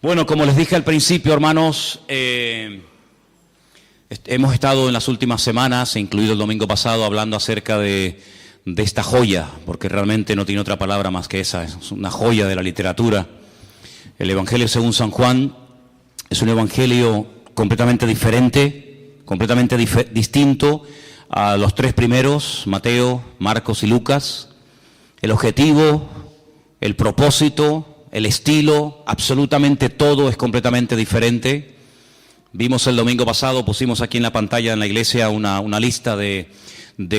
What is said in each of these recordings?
Bueno, como les dije al principio, hermanos, hemos estado en las últimas semanas, incluido el domingo pasado, hablando acerca de esta joya, porque realmente no tiene otra palabra más que esa, es una joya de la literatura. El Evangelio según San Juan es un evangelio completamente diferente, completamente distinto a los tres primeros, Mateo, Marcos y Lucas. El objetivo, el propósito, el estilo, absolutamente todo es completamente diferente. Vimos el domingo pasado, pusimos aquí en la pantalla en la iglesia una lista de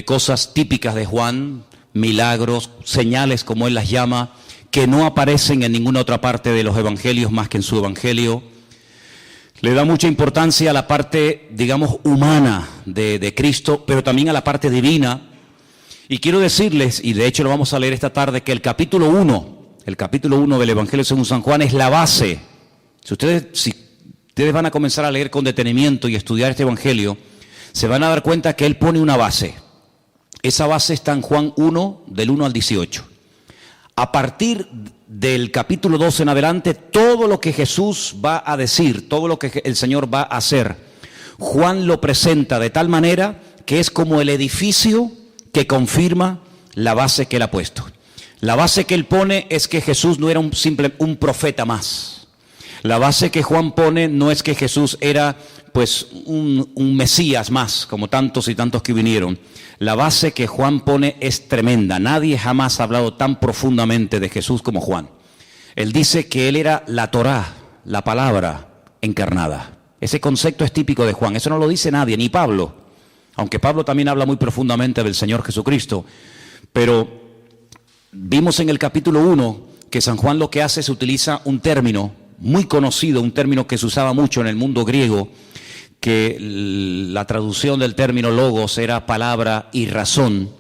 cosas típicas de Juan, milagros, señales como él las llama, que no aparecen en ninguna otra parte de los evangelios más que en su evangelio. Le da mucha importancia a la parte, digamos, humana de Cristo, pero también a la parte divina. Y quiero decirles, y de hecho lo vamos a leer esta tarde, que el capítulo 1 del Evangelio según San Juan es la base. Si ustedes van a comenzar a leer con detenimiento y estudiar este Evangelio, se van a dar cuenta que él pone una base. Esa base está en Juan 1, del 1 al 18. A partir del capítulo 12 en adelante, todo lo que Jesús va a decir, todo lo que el Señor va a hacer, Juan lo presenta de tal manera que es como el edificio que confirma la base que él ha puesto. La base que él pone es que Jesús no era un profeta más. La base que Juan pone no es que Jesús era pues un Mesías más, como tantos y tantos que vinieron. La base que Juan pone es tremenda. Nadie jamás ha hablado tan profundamente de Jesús como Juan. Él dice que él era la Torá, la palabra encarnada. Ese concepto es típico de Juan. Eso no lo dice nadie, ni Pablo. Aunque Pablo también habla muy profundamente del Señor Jesucristo. Pero vimos en el capítulo 1 que San Juan lo que hace es utiliza un término muy conocido, un término que se usaba mucho en el mundo griego, que la traducción del término logos era palabra y razón.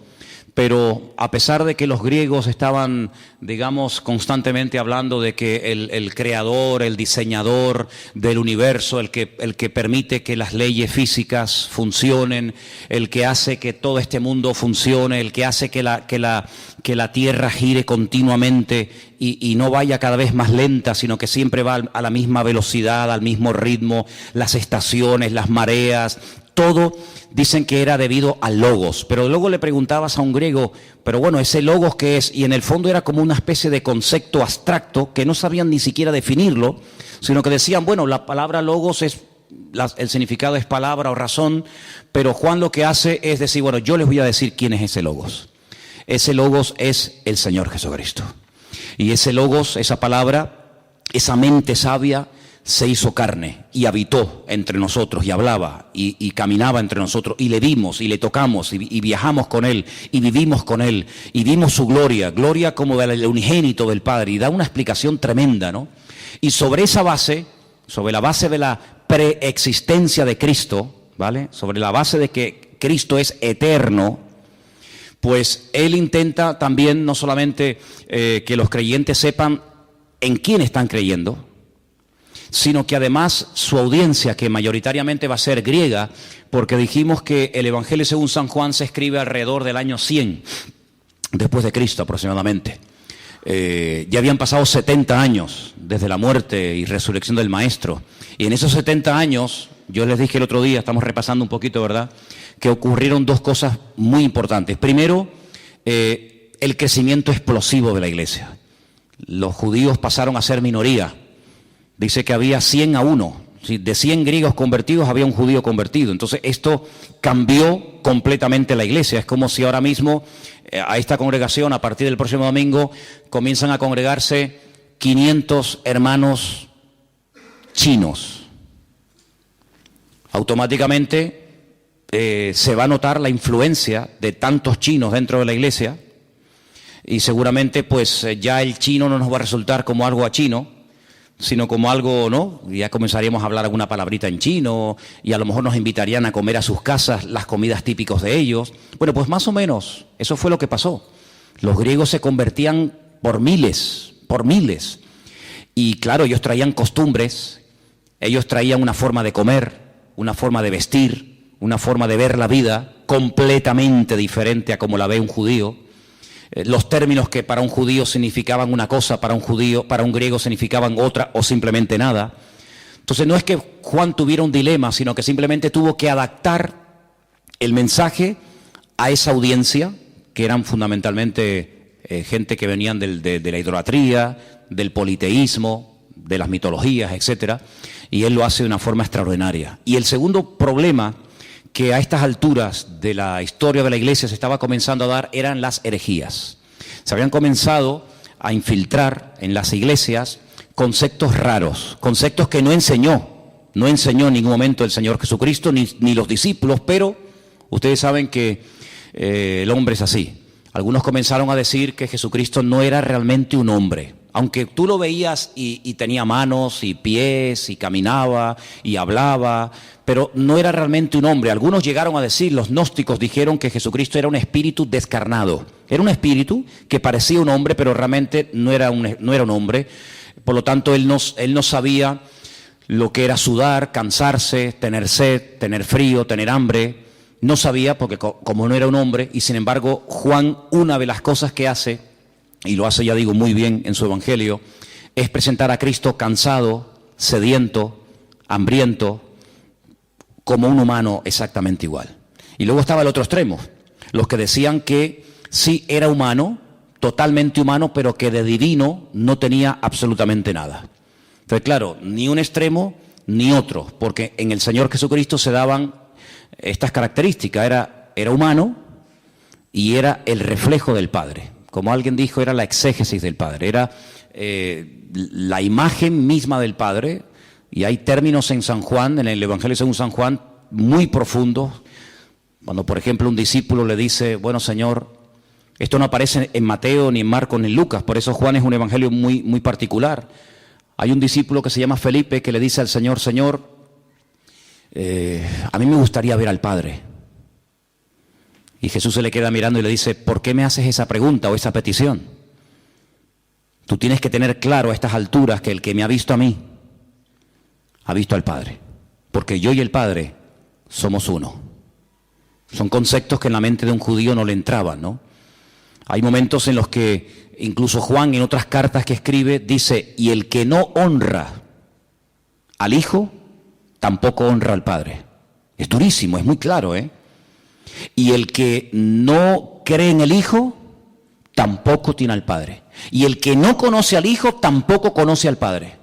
Pero a pesar de que los griegos estaban, digamos, constantemente hablando de que el creador, el diseñador del universo, el que permite que las leyes físicas funcionen, el que hace que todo este mundo funcione, el que hace que la tierra gire continuamente y no vaya cada vez más lenta, sino que siempre va a la misma velocidad, al mismo ritmo, las estaciones, las mareas, todo dicen que era debido al logos. Pero luego le preguntabas a un griego, pero bueno, ¿ese logos qué es? Y en el fondo era como una especie de concepto abstracto que no sabían ni siquiera definirlo, sino que decían, bueno, la palabra logos es, el significado es palabra o razón, pero Juan lo que hace es decir, bueno, yo les voy a decir quién es ese logos. Ese logos es el Señor Jesucristo. Y ese logos, esa palabra, esa mente sabia, se hizo carne y habitó entre nosotros y hablaba y caminaba entre nosotros y le vimos y le tocamos y viajamos con él y vivimos con él y vimos su gloria como del unigénito del Padre, y da una explicación tremenda, ¿no? Y sobre esa base, sobre la base de la preexistencia de Cristo, ¿vale? Sobre la base de que Cristo es eterno, pues él intenta también no solamente que los creyentes sepan en quién están creyendo, sino que además su audiencia, que mayoritariamente va a ser griega, porque dijimos que el Evangelio según San Juan se escribe alrededor del año 100 después de Cristo aproximadamente. Ya habían pasado 70 años desde la muerte y resurrección del Maestro, y en esos 70 años, yo les dije el otro día, estamos repasando un poquito, ¿verdad?, que ocurrieron dos cosas muy importantes. Primero, el crecimiento explosivo de la iglesia. Los judíos pasaron a ser minoría. Dice que había 100 a 1, de 100 griegos convertidos había un judío convertido. Entonces esto cambió completamente la iglesia. Es como si ahora mismo a esta congregación, a partir del próximo domingo, comienzan a congregarse 500 hermanos chinos. Automáticamente se va a notar la influencia de tantos chinos dentro de la iglesia, y seguramente pues ya el chino no nos va a resultar como algo a chino, sino como algo, ¿no? Ya comenzaríamos a hablar alguna palabrita en chino y a lo mejor nos invitarían a comer a sus casas las comidas típicas de ellos. Bueno, pues más o menos, eso fue lo que pasó. Los griegos se convertían por miles. Y claro, ellos traían costumbres, ellos traían una forma de comer, una forma de vestir, una forma de ver la vida completamente diferente a como la ve un judío. los términos que para un judío significaban una cosa, para un griego significaban otra o simplemente nada. Entonces no es que Juan tuviera un dilema, sino que simplemente tuvo que adaptar el mensaje a esa audiencia, que eran fundamentalmente gente que venían de la idolatría, del politeísmo, de las mitologías, etcétera, y él lo hace de una forma extraordinaria. Y el segundo problema que a estas alturas de la historia de la Iglesia se estaba comenzando a dar eran las herejías. Se habían comenzado a infiltrar en las iglesias conceptos raros, conceptos que no enseñó en ningún momento el Señor Jesucristo ni los discípulos, pero ustedes saben que el hombre es así. Algunos comenzaron a decir que Jesucristo no era realmente un hombre. Aunque tú lo veías y tenía manos y pies y caminaba y hablaba, pero no era realmente un hombre. Algunos llegaron a decir, los gnósticos dijeron que Jesucristo era un espíritu descarnado. Era un espíritu que parecía un hombre, pero realmente no era un hombre. Por lo tanto, él no sabía lo que era sudar, cansarse, tener sed, tener frío, tener hambre. No sabía porque como no era un hombre, y sin embargo Juan, una de las cosas que hace, y lo hace, ya digo, muy bien en su evangelio, es presentar a Cristo cansado, sediento, hambriento, como un humano exactamente igual. Y luego estaba el otro extremo, los que decían que sí era humano, totalmente humano, pero que de divino no tenía absolutamente nada. Entonces, claro, ni un extremo ni otro, porque en el Señor Jesucristo se daban estas características, era humano y era el reflejo del Padre. Como alguien dijo, era la exégesis del Padre, era la imagen misma del Padre, y hay términos en San Juan, en el Evangelio según San Juan, muy profundos. Cuando, por ejemplo, un discípulo le dice, bueno, Señor, esto no aparece en Mateo, ni en Marcos, ni en Lucas, por eso Juan es un evangelio muy, muy particular. Hay un discípulo que se llama Felipe que le dice al Señor, Señor, a mí me gustaría ver al Padre. Y Jesús se le queda mirando y le dice, ¿por qué me haces esa pregunta o esa petición? Tú tienes que tener claro a estas alturas que el que me ha visto a mí, ha visto al Padre. Porque yo y el Padre somos uno. Son conceptos que en la mente de un judío no le entraban, ¿no? Hay momentos en los que incluso Juan, en otras cartas que escribe, dice, y el que no honra al Hijo, tampoco honra al Padre. Es durísimo, es muy claro, ¿eh? Y el que no cree en el Hijo, tampoco tiene al Padre. Y el que no conoce al Hijo, tampoco conoce al Padre.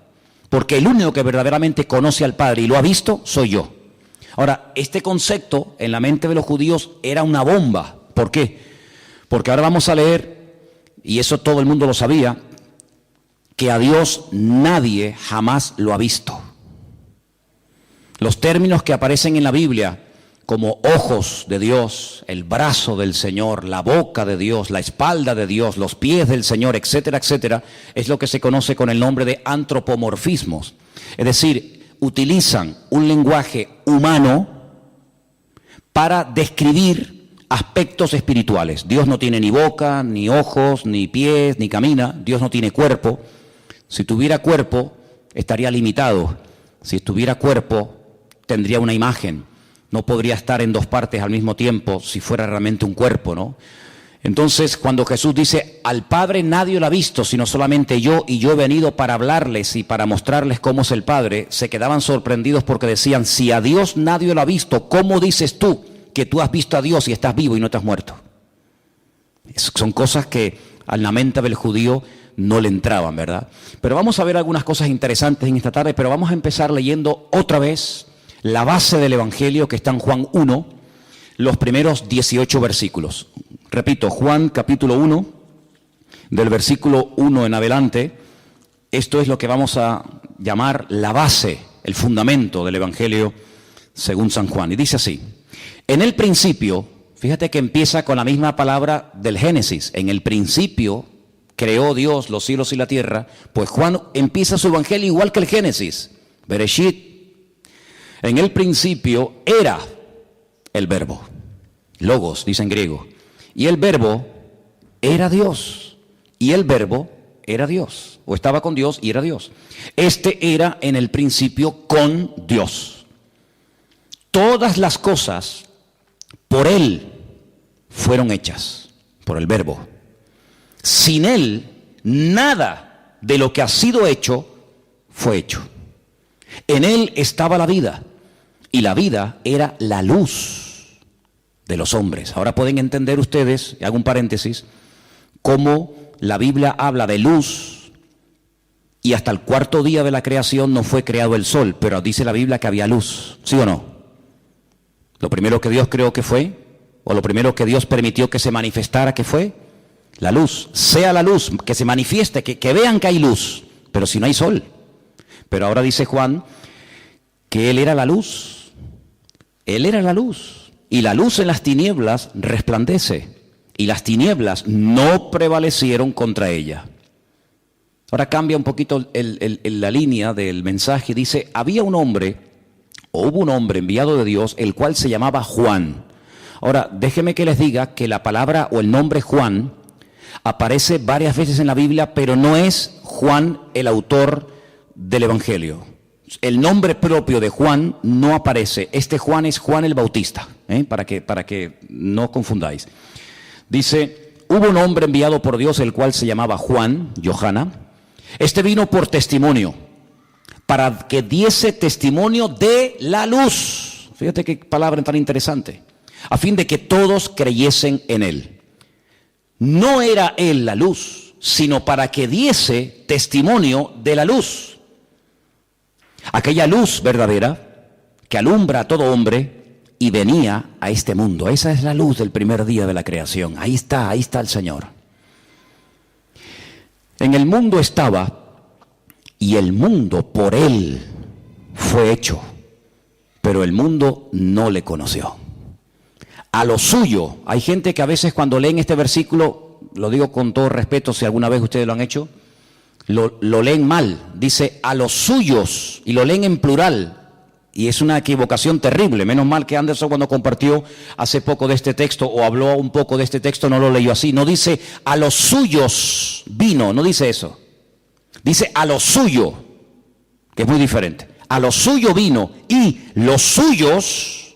Porque el único que verdaderamente conoce al Padre y lo ha visto, soy yo. Ahora, este concepto en la mente de los judíos era una bomba. ¿Por qué? Porque ahora vamos a leer, y eso todo el mundo lo sabía, que a Dios nadie jamás lo ha visto. Los términos que aparecen en la Biblia, como ojos de Dios, el brazo del Señor, la boca de Dios, la espalda de Dios, los pies del Señor, etcétera, etcétera, es lo que se conoce con el nombre de antropomorfismos. Es decir, utilizan un lenguaje humano para describir aspectos espirituales. Dios no tiene ni boca, ni ojos, ni pies, ni camina. Dios no tiene cuerpo. Si tuviera cuerpo, estaría limitado. Si tuviera cuerpo, tendría una imagen. No podría estar en dos partes al mismo tiempo si fuera realmente un cuerpo, ¿no? Entonces, cuando Jesús dice, al Padre nadie lo ha visto, sino solamente yo, y yo he venido para hablarles y para mostrarles cómo es el Padre, se quedaban sorprendidos porque decían, si a Dios nadie lo ha visto, ¿cómo dices tú que tú has visto a Dios y estás vivo y no te has muerto? Son cosas que a la mente del judío no le entraban, ¿verdad? Pero vamos a ver algunas cosas interesantes en esta tarde, pero vamos a empezar leyendo otra vez la base del Evangelio que está en Juan 1, los primeros 18 versículos. Repito, Juan capítulo 1, del versículo 1 en adelante, esto es lo que vamos a llamar la base, el fundamento del Evangelio según San Juan. Y dice así, en el principio, fíjate que empieza con la misma palabra del Génesis, en el principio creó Dios los cielos y la tierra, pues Juan empieza su Evangelio igual que el Génesis, Bereshit. En el principio era el verbo, logos, dice en griego, y el verbo era Dios, y el verbo era Dios, o estaba con Dios y era Dios. Este era en el principio con Dios. Todas las cosas por Él fueron hechas, por el verbo, Sin Él, nada de lo que ha sido hecho fue hecho. En Él estaba la vida, y la vida era la luz de los hombres. Ahora pueden entender ustedes, y hago un paréntesis, cómo la Biblia habla de luz, y hasta el cuarto día de la creación no fue creado el sol, pero dice la Biblia que había luz, ¿sí o no? Lo primero que Dios creó que fue, o lo primero que Dios permitió que se manifestara que fue, la luz. Sea la luz, que se manifieste, que vean que hay luz, pero si no hay sol. Pero ahora dice Juan que Él era la luz, Él era la luz, y la luz en las tinieblas resplandece, y las tinieblas no prevalecieron contra ella. Ahora cambia un poquito la línea del mensaje y dice, había un hombre, o hubo un hombre enviado de Dios, el cual se llamaba Juan. Ahora, déjenme que les diga que la palabra o el nombre Juan aparece varias veces en la Biblia, pero no es Juan el autor del Evangelio. El nombre propio de Juan no aparece. Este Juan es Juan el Bautista, para que no confundáis. Dice, hubo un hombre enviado por Dios, el cual se llamaba Juan, Johanna. Este vino por testimonio, para que diese testimonio de la luz. Fíjate qué palabra tan interesante. A fin de que todos creyesen en él. No era él la luz, sino para que diese testimonio de la luz. Aquella luz verdadera que alumbra a todo hombre y venía a este mundo. Esa es la luz del primer día de la creación. Ahí está el Señor. En el mundo estaba, y el mundo por Él fue hecho, pero el mundo no le conoció. A lo suyo, hay gente que a veces cuando leen este versículo, lo digo con todo respeto, si alguna vez ustedes lo han hecho, lo leen mal. Dice a los suyos, y lo leen en plural, y es una equivocación terrible. Menos mal que Anderson, cuando compartió hace poco de este texto, o habló un poco de este texto, no lo leyó así. No dice a los suyos vino, no dice eso. Dice a lo suyo, que es muy diferente. A lo suyo vino, y los suyos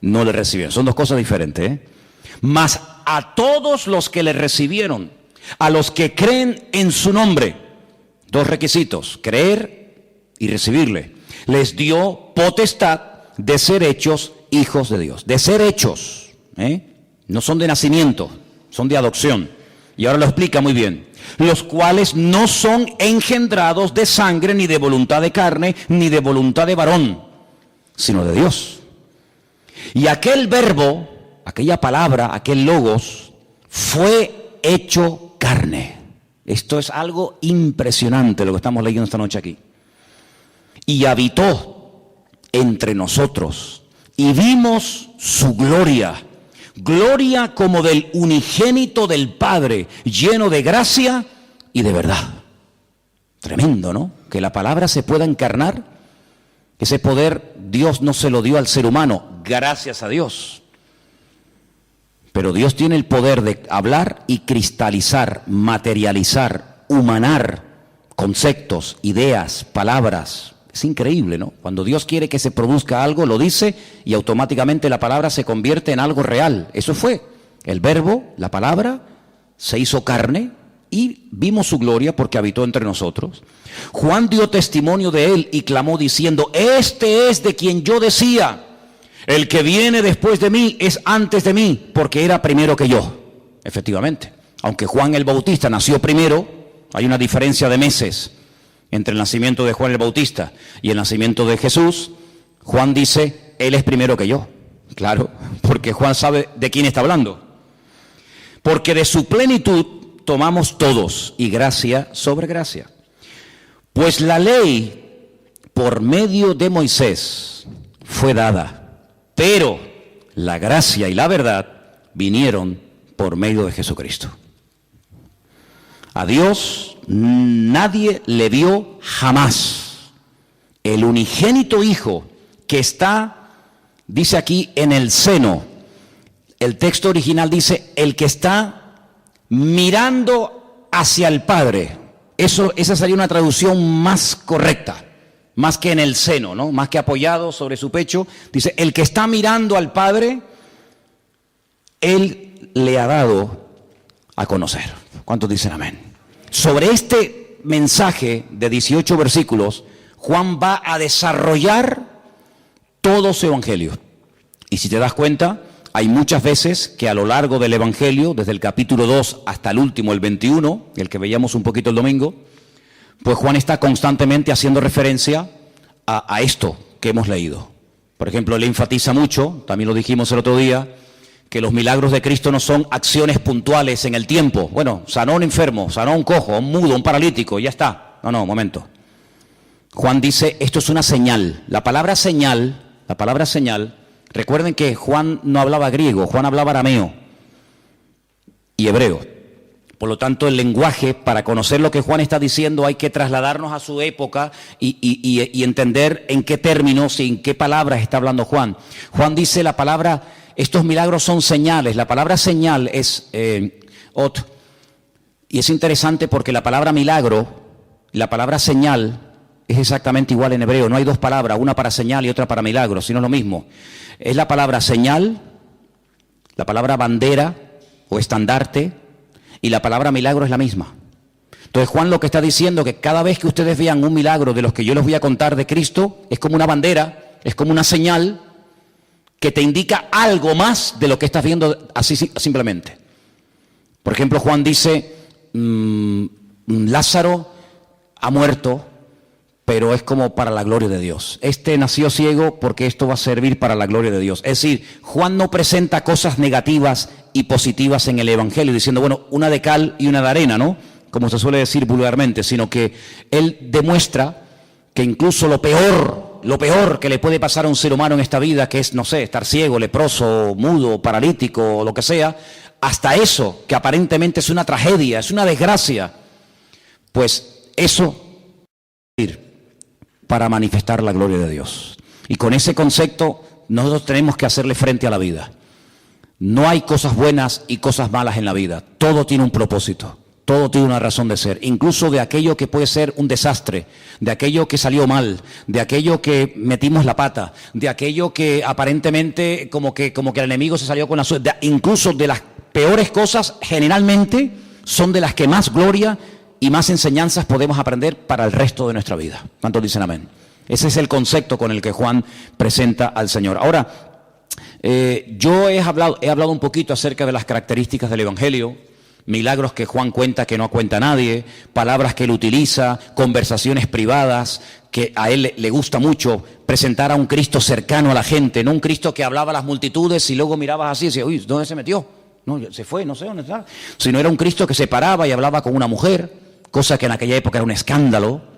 no le recibieron. Son dos cosas diferentes, Mas a todos los que le recibieron, a los que creen en su nombre, dos requisitos: creer y recibirle. Les dio potestad de ser hechos hijos de Dios. De ser hechos, no son de nacimiento, son de adopción. Y ahora lo explica muy bien. Los cuales no son engendrados de sangre, ni de voluntad de carne, ni de voluntad de varón, sino de Dios. Y aquel verbo, aquella palabra, aquel logos, fue hecho carne. Esto es algo impresionante lo que estamos leyendo esta noche aquí. Y habitó entre nosotros, y vimos su gloria, gloria como del unigénito del Padre, lleno de gracia y de verdad. Tremendo, ¿no? Que la palabra se pueda encarnar. Ese poder Dios no se lo dio al ser humano, gracias a Dios. Pero Dios tiene el poder de hablar y cristalizar, materializar, humanar conceptos, ideas, palabras. Es increíble, ¿no? Cuando Dios quiere que se produzca algo, lo dice y automáticamente la palabra se convierte en algo real. Eso fue. El verbo, la palabra, se hizo carne y vimos su gloria porque habitó entre nosotros. Juan dio testimonio de él y clamó diciendo: este es de quien yo decía, el que viene después de mí es antes de mí, porque era primero que yo. Efectivamente, aunque Juan el Bautista nació primero, hay una diferencia de meses entre el nacimiento de Juan el Bautista y el nacimiento de Jesús. Juan dice, él es primero que yo. Claro, porque Juan sabe de quién está hablando. Porque de su plenitud tomamos todos, y gracia sobre gracia. Pues la ley por medio de Moisés fue dada, pero la gracia y la verdad vinieron por medio de Jesucristo. A Dios nadie le vio jamás. El unigénito Hijo que está, dice aquí, en el seno. El texto original dice, el que está mirando hacia el Padre. Esa sería una traducción más correcta, más que en el seno, ¿no? Más que apoyado sobre su pecho. Dice, el que está mirando al Padre, Él le ha dado a conocer. ¿Cuántos dicen amén? Sobre este mensaje de 18 versículos, Juan va a desarrollar todo su evangelio. Y si te das cuenta, hay muchas veces que a lo largo del evangelio, desde el capítulo 2 hasta el último, el 21, el que veíamos un poquito el domingo, pues Juan está constantemente haciendo referencia a esto que hemos leído. Por ejemplo, él enfatiza mucho, también lo dijimos el otro día, que los milagros de Cristo no son acciones puntuales en el tiempo. Bueno, sanó a un enfermo, sanó a un cojo, a un mudo, a un paralítico, ya está. No, momento. Juan dice, esto es una señal. La palabra señal, recuerden que Juan no hablaba griego, Juan hablaba arameo y hebreo. Por lo tanto, el lenguaje, para conocer lo que Juan está diciendo, hay que trasladarnos a su época y entender en qué términos y en qué palabras está hablando Juan. Juan dice la palabra, estos milagros son señales. La palabra señal es ot. Y es interesante porque la palabra milagro, la palabra señal, es exactamente igual en hebreo. No hay dos palabras, una para señal y otra para milagro, sino lo mismo. Es la palabra señal, la palabra bandera o estandarte, y la palabra milagro es la misma. Entonces Juan lo que está diciendo es que cada vez que ustedes vean un milagro de los que yo les voy a contar de Cristo, es como una bandera, es como una señal que te indica algo más de lo que estás viendo así simplemente. Por ejemplo, Juan dice, Lázaro ha muerto, pero es como para la gloria de Dios. Este nació ciego porque esto va a servir para la gloria de Dios. Es decir, Juan no presenta cosas negativas y positivas en el Evangelio, diciendo, bueno, una de cal y una de arena, ¿no? Como se suele decir vulgarmente, sino que él demuestra que incluso lo peor que le puede pasar a un ser humano en esta vida, que es, no sé, estar ciego, leproso, mudo, paralítico, o lo que sea, hasta eso, que aparentemente es una tragedia, es una desgracia, pues eso para manifestar la gloria de Dios. Y con ese concepto nosotros tenemos que hacerle frente a la vida. No hay cosas buenas y cosas malas en la vida. Todo tiene un propósito, todo tiene una razón de ser. Incluso de aquello que puede ser un desastre, de aquello que salió mal, de aquello que metimos la pata, de aquello que aparentemente como que el enemigo se salió con la suerte. Incluso de las peores cosas, generalmente son de las que más gloria y más enseñanzas podemos aprender para el resto de nuestra vida. ¿Cuántos dicen amén? Ese es el concepto con el que Juan presenta al Señor. Ahora, yo he hablado un poquito acerca de las características del Evangelio, milagros que Juan cuenta que no cuenta nadie, palabras que él utiliza, conversaciones privadas, que a él le gusta mucho presentar a un Cristo cercano a la gente, no un Cristo que hablaba a las multitudes y luego mirabas así y decías, uy, ¿dónde se metió? No, se fue, no sé dónde está. Sino era un Cristo que se paraba y hablaba con una mujer, cosa que en aquella época era un escándalo,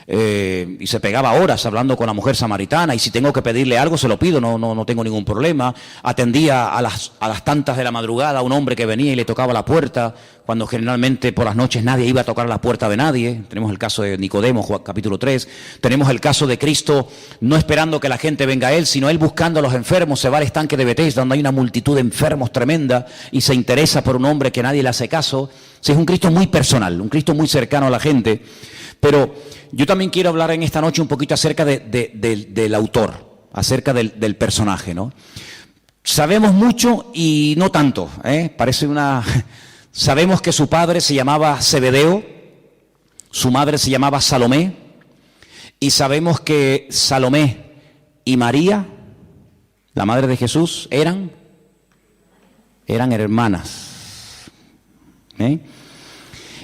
y se pegaba horas hablando con la mujer samaritana, y si tengo que pedirle algo se lo pido, no tengo ningún problema. Atendía a las tantas de la madrugada a un hombre que venía y le tocaba la puerta, cuando generalmente por las noches nadie iba a tocar la puerta de nadie. Tenemos el caso de Nicodemo, capítulo 3, tenemos el caso de Cristo no esperando que la gente venga a él, sino él buscando a los enfermos. Se va al estanque de Betesda, donde hay una multitud de enfermos tremenda, y se interesa por un hombre que nadie le hace caso. Sí, es un Cristo muy personal, un Cristo muy cercano a la gente. Pero yo también quiero hablar en esta noche un poquito acerca del autor, acerca del personaje, ¿no? Sabemos mucho y no tanto, parece Sabemos que su padre se llamaba Zebedeo, su madre se llamaba Salomé, y sabemos que Salomé y María, la madre de Jesús, eran hermanas.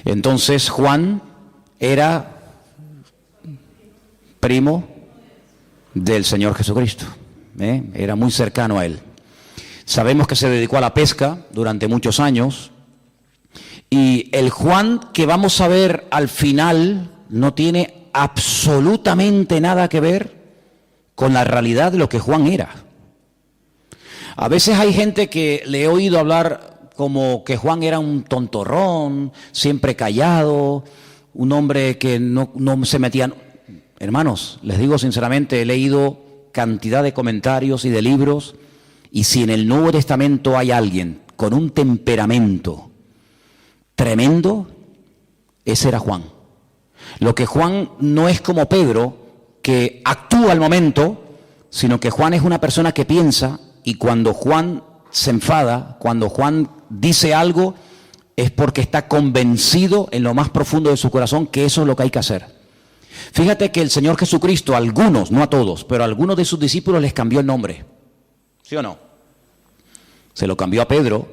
Entonces Juan era primo del Señor Jesucristo, era muy cercano a él. Sabemos que se dedicó a la pesca durante muchos años, y el Juan que vamos a ver al final no tiene absolutamente nada que ver con la realidad de lo que Juan era. A veces hay gente que le he oído hablar como que Juan era un tontorrón, siempre callado, un hombre que no se metía. Hermanos, les digo sinceramente, he leído cantidad de comentarios y de libros, y si en el Nuevo Testamento hay alguien con un temperamento tremendo, ese era Juan. Lo que Juan no es como Pedro, que actúa al momento, sino que Juan es una persona que piensa, y cuando Juan se enfada, cuando Juan dice algo, es porque está convencido en lo más profundo de su corazón que eso es lo que hay que hacer. Fíjate que el Señor Jesucristo, a algunos, no a todos, pero a algunos de sus discípulos les cambió el nombre. ¿Sí o no? Se lo cambió a Pedro,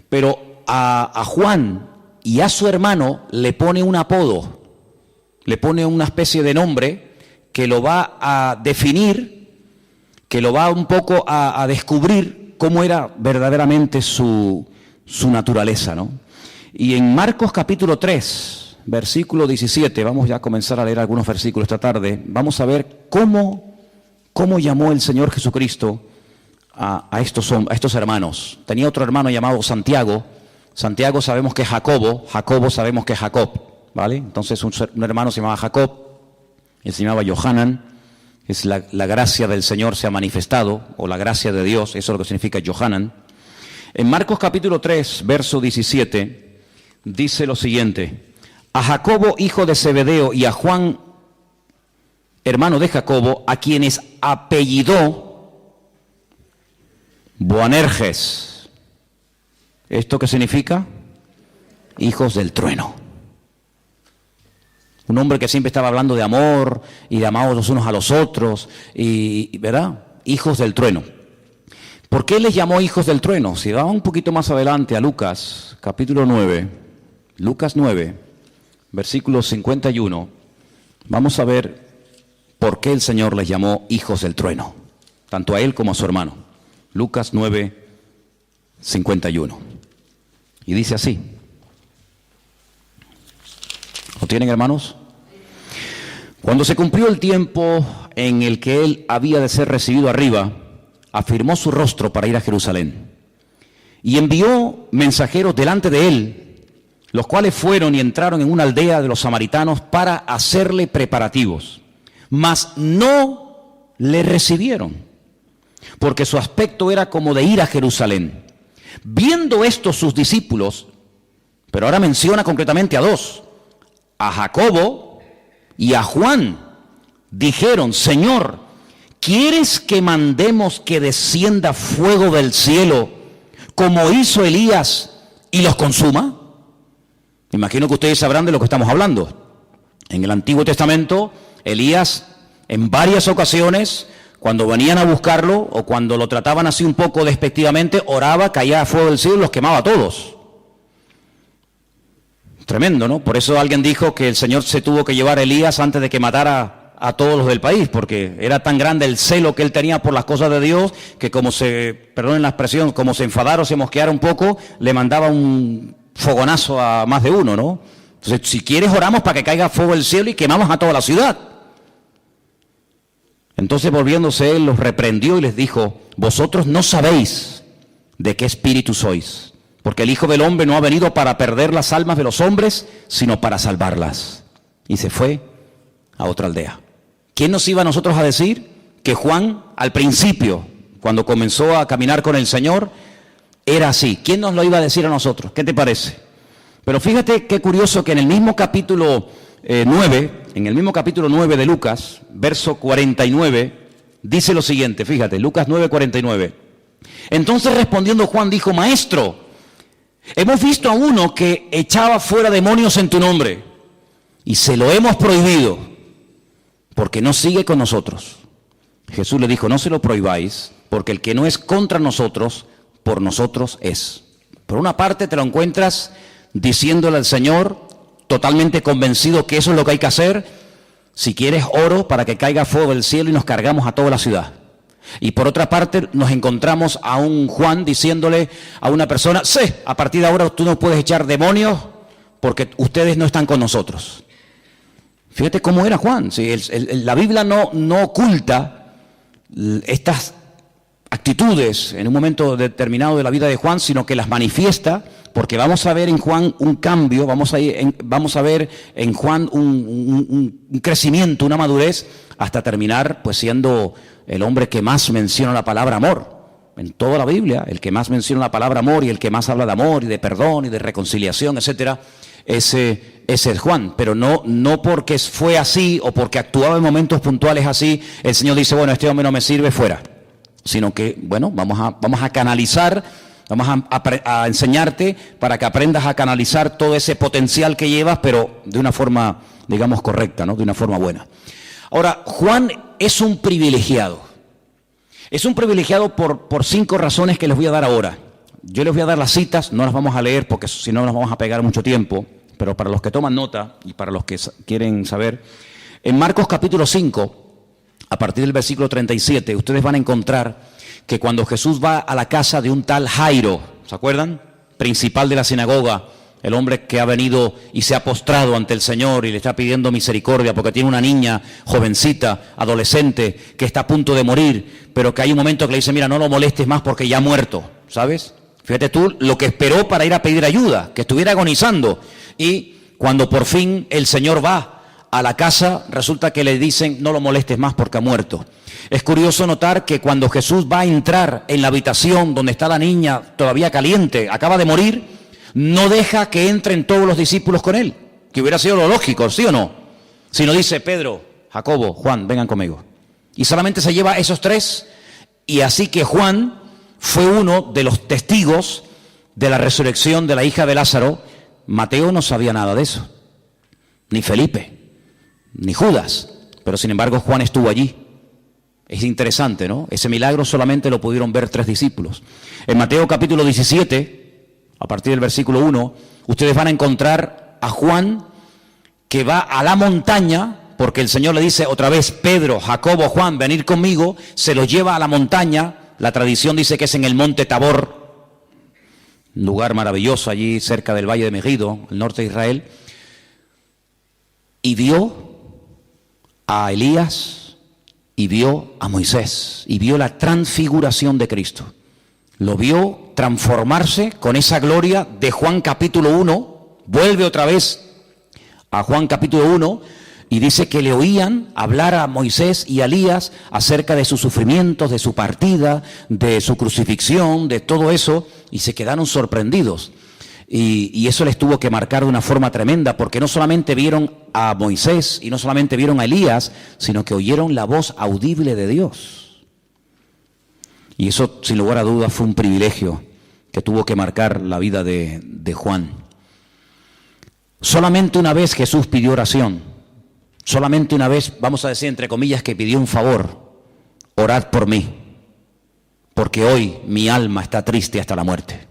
pero a Juan y a su hermano le pone un apodo, le pone una especie de nombre que lo va a definir, que lo va un poco a descubrir cómo era verdaderamente su naturaleza, ¿no? Y en Marcos capítulo 3, versículo 17, vamos ya a comenzar a leer algunos versículos esta tarde, vamos a ver cómo llamó el Señor Jesucristo a estos hermanos. Tenía otro hermano llamado Santiago. Santiago sabemos que es Jacobo, Jacobo sabemos que es Jacob, ¿vale? Entonces un hermano se llamaba Jacob, él se llamaba Johanan, es la gracia del Señor se ha manifestado, o la gracia de Dios, eso es lo que significa Johanan. En Marcos capítulo 3, verso 17, dice lo siguiente: a Jacobo, hijo de Zebedeo, y a Juan, hermano de Jacobo, a quienes apellidó Boanerges. ¿Esto qué significa? Hijos del trueno. Un hombre que siempre estaba hablando de amor y de amados los unos a los otros, y ¿verdad? Hijos del trueno. ¿Por qué les llamó hijos del trueno? Si va un poquito más adelante a Lucas, capítulo 9, Lucas 9, versículo 51, vamos a ver por qué el Señor les llamó hijos del trueno, tanto a él como a su hermano. Lucas 9, 51. Y dice así. ¿Lo tienen, hermanos? Cuando se cumplió el tiempo en el que él había de ser recibido arriba, afirmó su rostro para ir a Jerusalén. Y envió mensajeros delante de él, los cuales fueron y entraron en una aldea de los samaritanos para hacerle preparativos. Mas no le recibieron, porque su aspecto era como de ir a Jerusalén. Viendo esto sus discípulos, pero ahora menciona concretamente a dos, a Jacobo y a Juan, dijeron: Señor, ¿quieres que mandemos que descienda fuego del cielo, como hizo Elías, y los consuma? Imagino que ustedes sabrán de lo que estamos hablando. En el Antiguo Testamento, Elías, en varias ocasiones, cuando venían a buscarlo, o cuando lo trataban así un poco despectivamente, oraba, caía fuego del cielo y los quemaba a todos. Tremendo, ¿no? Por eso alguien dijo que el Señor se tuvo que llevar a Elías antes de que matara a todos los del país, porque era tan grande el celo que él tenía por las cosas de Dios, que perdonen la expresión, como se enfadara o se mosqueara un poco, le mandaba un fogonazo a más de uno, ¿no? Entonces, si quieres, oramos para que caiga fuego del cielo y quemamos a toda la ciudad. Entonces, volviéndose él, los reprendió y les dijo: vosotros no sabéis de qué espíritu sois, porque el Hijo del Hombre no ha venido para perder las almas de los hombres, sino para salvarlas. Y se fue a otra aldea. ¿Quién nos iba a nosotros a decir que Juan, al principio, cuando comenzó a caminar con el Señor, era así? ¿Quién nos lo iba a decir a nosotros? ¿Qué te parece? Pero fíjate qué curioso que en el mismo capítulo 9, en el mismo capítulo 9 de Lucas, verso 49, dice lo siguiente, fíjate, Lucas 9, 49. Entonces respondiendo Juan dijo: Maestro, hemos visto a uno que echaba fuera demonios en tu nombre, y se lo hemos prohibido, porque no sigue con nosotros. Jesús le dijo: no se lo prohibáis, porque el que no es contra nosotros, por nosotros es. Por una parte te lo encuentras diciéndole al Señor, totalmente convencido que eso es lo que hay que hacer: si quieres, oro para que caiga fuego del cielo y nos cargamos a toda la ciudad. Y por otra parte nos encontramos a un Juan diciéndole a una persona: sí, a partir de ahora tú no puedes echar demonios porque ustedes no están con nosotros. Fíjate cómo era Juan. ¿Sí? La Biblia no oculta estas actitudes en un momento determinado de la vida de Juan, sino que las manifiesta, porque vamos a ver en Juan un cambio, vamos a ver en Juan un crecimiento, una madurez, hasta terminar pues siendo el hombre que más menciona la palabra amor. En toda la Biblia, el que más menciona la palabra amor y el que más habla de amor y de perdón y de reconciliación, etcétera, ese es Juan. Pero no porque fue así o porque actuaba en momentos puntuales así, el Señor dice: bueno, este hombre no me sirve, fuera. Sino que, bueno, vamos a canalizar vamos a enseñarte para que aprendas a canalizar todo ese potencial que llevas, pero de una forma, digamos, correcta, ¿no? De una forma buena. Ahora, Juan es un privilegiado. Es un privilegiado por 5 razones que les voy a dar ahora. Yo les voy a dar las citas, no las vamos a leer porque si no nos vamos a pegar mucho tiempo, pero para los que toman nota y para los que quieren saber, en Marcos capítulo 5, a partir del versículo 37, ustedes van a encontrar que cuando Jesús va a la casa de un tal Jairo, ¿se acuerdan? Principal de la sinagoga, el hombre que ha venido y se ha postrado ante el Señor y le está pidiendo misericordia porque tiene una niña jovencita, adolescente, que está a punto de morir, pero que hay un momento que le dice, mira, no lo molestes más porque ya ha muerto, ¿sabes? Fíjate tú lo que esperó para ir a pedir ayuda, que estuviera agonizando. Y cuando por fin el Señor va a la casa, resulta que le dicen, no lo molestes más porque ha muerto. Es curioso notar que cuando Jesús va a entrar en la habitación donde está la niña todavía caliente, acaba de morir, no deja que entren todos los discípulos con él, que hubiera sido lo lógico, ¿sí o no? Sino dice, Pedro, Jacobo, Juan, vengan conmigo. Y solamente se lleva esos 3, y así que Juan fue uno de los testigos de la resurrección de la hija de Lázaro. Mateo no sabía nada de eso, ni Felipe, ni Judas, pero sin embargo Juan estuvo allí. Es interesante, ¿no? Ese milagro solamente lo pudieron ver 3 discípulos. En Mateo capítulo 17, a partir del versículo 1, ustedes van a encontrar a Juan que va a la montaña, porque el Señor le dice otra vez, Pedro, Jacobo, Juan, venid conmigo, se los lleva a la montaña. La tradición dice que es en el monte Tabor, un lugar maravilloso allí cerca del valle de Megido, el norte de Israel, y vio a Elías y vio a Moisés y vio la transfiguración de Cristo. Lo vio transformarse con esa gloria de Juan capítulo 1, vuelve otra vez a Juan capítulo 1 y dice que le oían hablar a Moisés y a Elías acerca de sus sufrimientos, de su partida, de su crucifixión, de todo eso, y se quedaron sorprendidos. Y eso les tuvo que marcar de una forma tremenda, porque no solamente vieron a Moisés y no solamente vieron a Elías, sino que oyeron la voz audible de Dios. Y eso, sin lugar a dudas, fue un privilegio que tuvo que marcar la vida de Juan. Solamente una vez Jesús pidió oración. Solamente una vez, vamos a decir entre comillas, que pidió un favor. Orad por mí, porque hoy mi alma está triste hasta la muerte.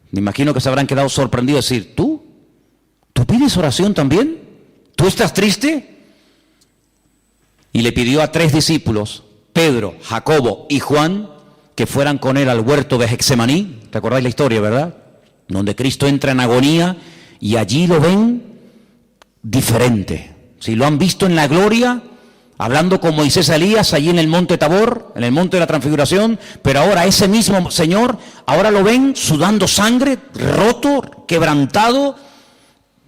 Me imagino que se habrán quedado sorprendidos de decir, ¿tú pides oración también? ¿Tú estás triste? Y le pidió a 3 discípulos, Pedro, Jacobo y Juan, que fueran con él al huerto de Getsemaní. ¿Recordáis la historia, verdad? Donde Cristo entra en agonía y allí lo ven diferente. Si lo han visto en la gloria, hablando con Moisés y Elías allí en el monte Tabor, en el monte de la transfiguración, pero ahora ese mismo Señor, ahora lo ven sudando sangre, roto, quebrantado,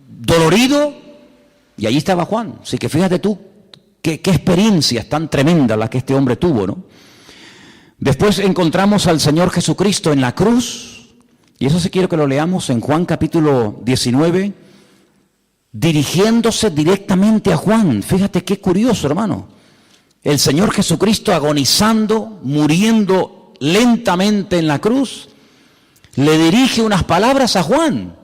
dolorido, y allí estaba Juan. Así que fíjate tú, qué experiencias tan tremendas las que este hombre tuvo, ¿no? Después encontramos al Señor Jesucristo en la cruz, y eso sí quiero que lo leamos en Juan capítulo 19, dirigiéndose directamente a Juan. Fíjate qué curioso, hermano. El Señor Jesucristo agonizando, muriendo lentamente en la cruz, le dirige unas palabras a Juan.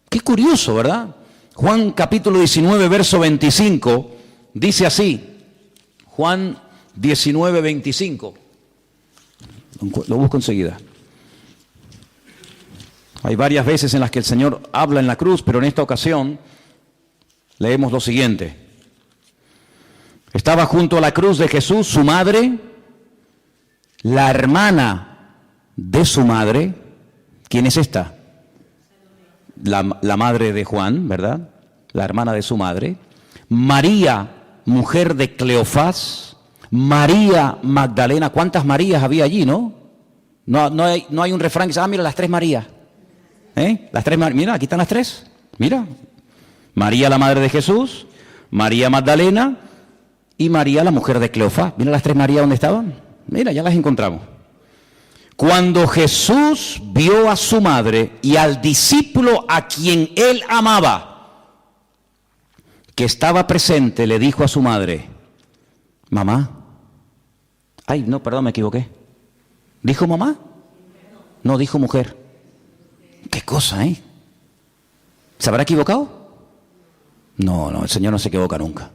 Qué curioso, ¿verdad? Juan capítulo 19, verso 25, dice así. Juan 19, 25. Lo busco enseguida. Hay varias veces en las que el Señor habla en la cruz, pero en esta ocasión leemos lo siguiente. Estaba junto a la cruz de Jesús su madre, la hermana de su madre. ¿Quién es esta? La madre de Juan, ¿verdad? La hermana de su madre. María, mujer de Cleofás. María Magdalena. ¿Cuántas Marías había allí, no? No hay un refrán que dice, mira, las 3 Marías. Las 3 Marías. Mira, aquí están las 3. Mira. María, la madre de Jesús, María Magdalena y María, la mujer de Cleofás. Mira las 3 Marías, ¿dónde estaban? Mira, ya las encontramos. Cuando Jesús vio a su madre y al discípulo a quien él amaba, que estaba presente, le dijo a su madre, mamá. Ay, no, perdón, me equivoqué. ¿Dijo mamá? No, dijo mujer. qué cosa, ¿eh? ¿Se habrá equivocado? No, el Señor no se equivoca nunca.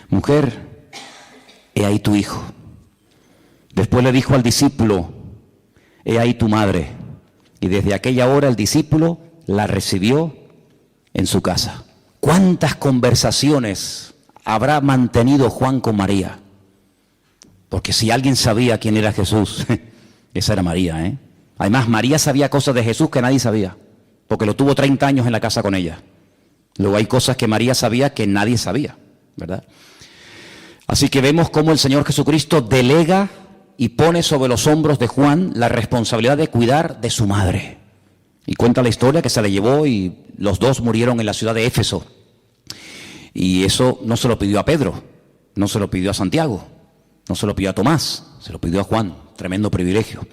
Mujer, he ahí tu hijo. Después le dijo al discípulo, he ahí tu madre. Y desde aquella hora el discípulo la recibió en su casa. ¿Cuántas conversaciones habrá mantenido Juan con María? Porque si alguien sabía quién era Jesús, esa era María, ¿eh? Además, María sabía cosas de Jesús que nadie sabía, porque lo tuvo 30 años en la casa con ella. Luego hay cosas que María sabía que nadie sabía, ¿verdad? Así que vemos cómo el Señor Jesucristo delega y pone sobre los hombros de Juan la responsabilidad de cuidar de su madre. Y cuenta la historia que se le llevó y los dos murieron en la ciudad de Éfeso. Y eso no se lo pidió a Pedro, no se lo pidió a Santiago, no se lo pidió a Tomás, se lo pidió a Juan. Tremendo privilegio.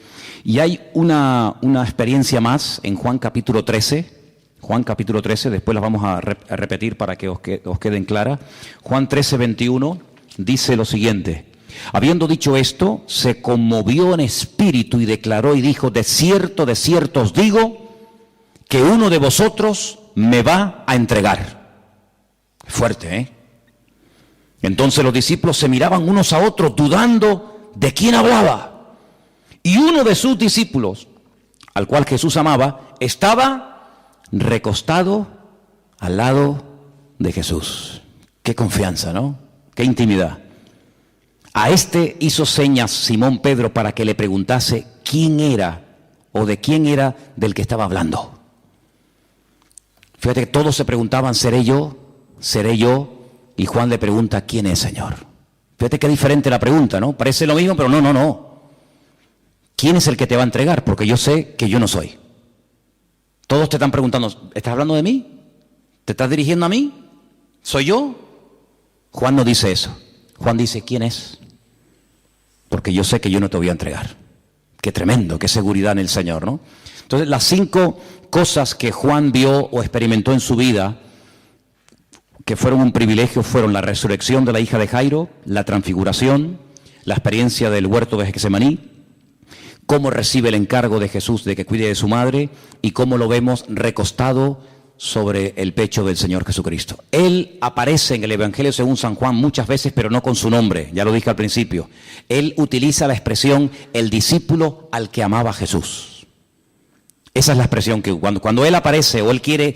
Y hay una experiencia más en Juan capítulo 13. Juan capítulo 13, después las vamos a repetir para que os queden claras. Juan 13, 21 dice lo siguiente. Habiendo dicho esto, se conmovió en espíritu y declaró y dijo, de cierto os digo, que uno de vosotros me va a entregar. Fuerte, ¿eh? Entonces los discípulos se miraban unos a otros dudando de quién hablaba. Y uno de sus discípulos, al cual Jesús amaba, estaba recostado al lado de Jesús. Qué confianza, ¿no? Qué intimidad. A este hizo señas Simón Pedro para que le preguntase quién era o de quién era del que estaba hablando. Fíjate que todos se preguntaban, ¿seré yo? ¿Seré yo? Y Juan le pregunta, ¿quién es, Señor? Fíjate qué diferente la pregunta, ¿no? Parece lo mismo, pero no. ¿Quién es el que te va a entregar? Porque yo sé que yo no soy. Todos te están preguntando, ¿estás hablando de mí? ¿Te estás dirigiendo a mí? ¿Soy yo? Juan no dice eso. Juan dice, ¿quién es? Porque yo sé que yo no te voy a entregar. Qué tremendo, qué seguridad en el Señor, ¿no? Entonces, las 5 cosas que Juan vio o experimentó en su vida, que fueron un privilegio, fueron la resurrección de la hija de Jairo, la transfiguración, la experiencia del huerto de Getsemaní, cómo recibe el encargo de Jesús de que cuide de su madre y cómo lo vemos recostado sobre el pecho del Señor Jesucristo. Él aparece en el Evangelio según San Juan muchas veces, pero no con su nombre, ya lo dije al principio. Él utiliza la expresión el discípulo al que amaba Jesús. Esa es la expresión que cuando él aparece o él quiere,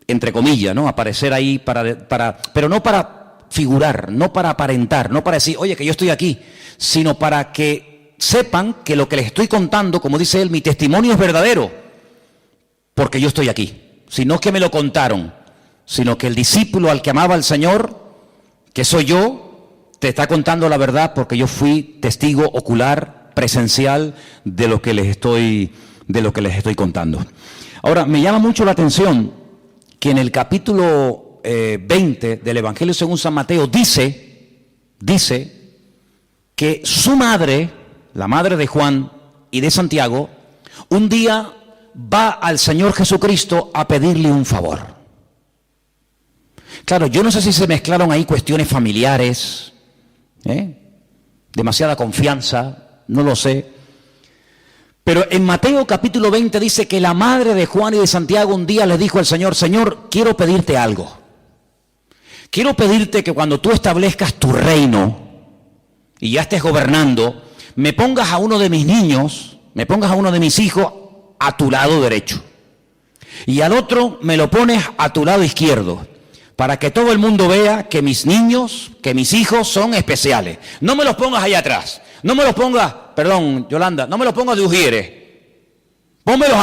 entre comillas, ¿no?, aparecer ahí pero no para figurar, no para aparentar, no para decir, oye, que yo estoy aquí, sino para que sepan que lo que les estoy contando, como dice él, mi testimonio es verdadero, porque yo estoy aquí. Si no es que me lo contaron, sino que el discípulo al que amaba al Señor, que soy yo, te está contando la verdad porque yo fui testigo ocular, presencial de lo que les estoy contando. Ahora, me llama mucho la atención que en el capítulo 20 del Evangelio según San Mateo dice que su madre, la madre de Juan y de Santiago, un día va al Señor Jesucristo a pedirle un favor. Claro, yo no sé si se mezclaron ahí cuestiones familiares, demasiada confianza, no lo sé. Pero en Mateo capítulo 20 dice que la madre de Juan y de Santiago un día le dijo al Señor, Señor, quiero pedirte algo. Quiero pedirte que cuando tú establezcas tu reino y ya estés gobernando, me pongas a uno de mis niños, me pongas a uno de mis hijos a tu lado derecho. Y al otro me lo pones a tu lado izquierdo, para que todo el mundo vea que mis niños, que mis hijos son especiales. No me los pongas allá atrás. No me los pongas, perdón, Yolanda, no me los pongas de ujieres. Pónmelos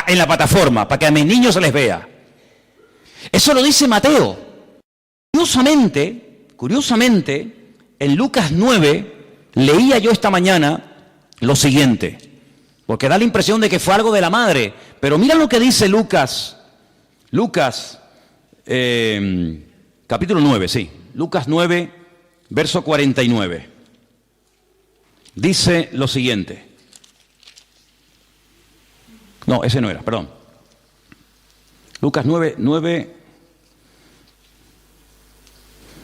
en la plataforma, para que a mis niños se les vea. Eso lo dice Mateo. Curiosamente, en Lucas 9, leía yo esta mañana lo siguiente. Porque da la impresión de que fue algo de la madre. Pero mira lo que dice Lucas capítulo 9, sí. Lucas 9, verso 49. Dice lo siguiente. No, ese no era, perdón. Lucas 9.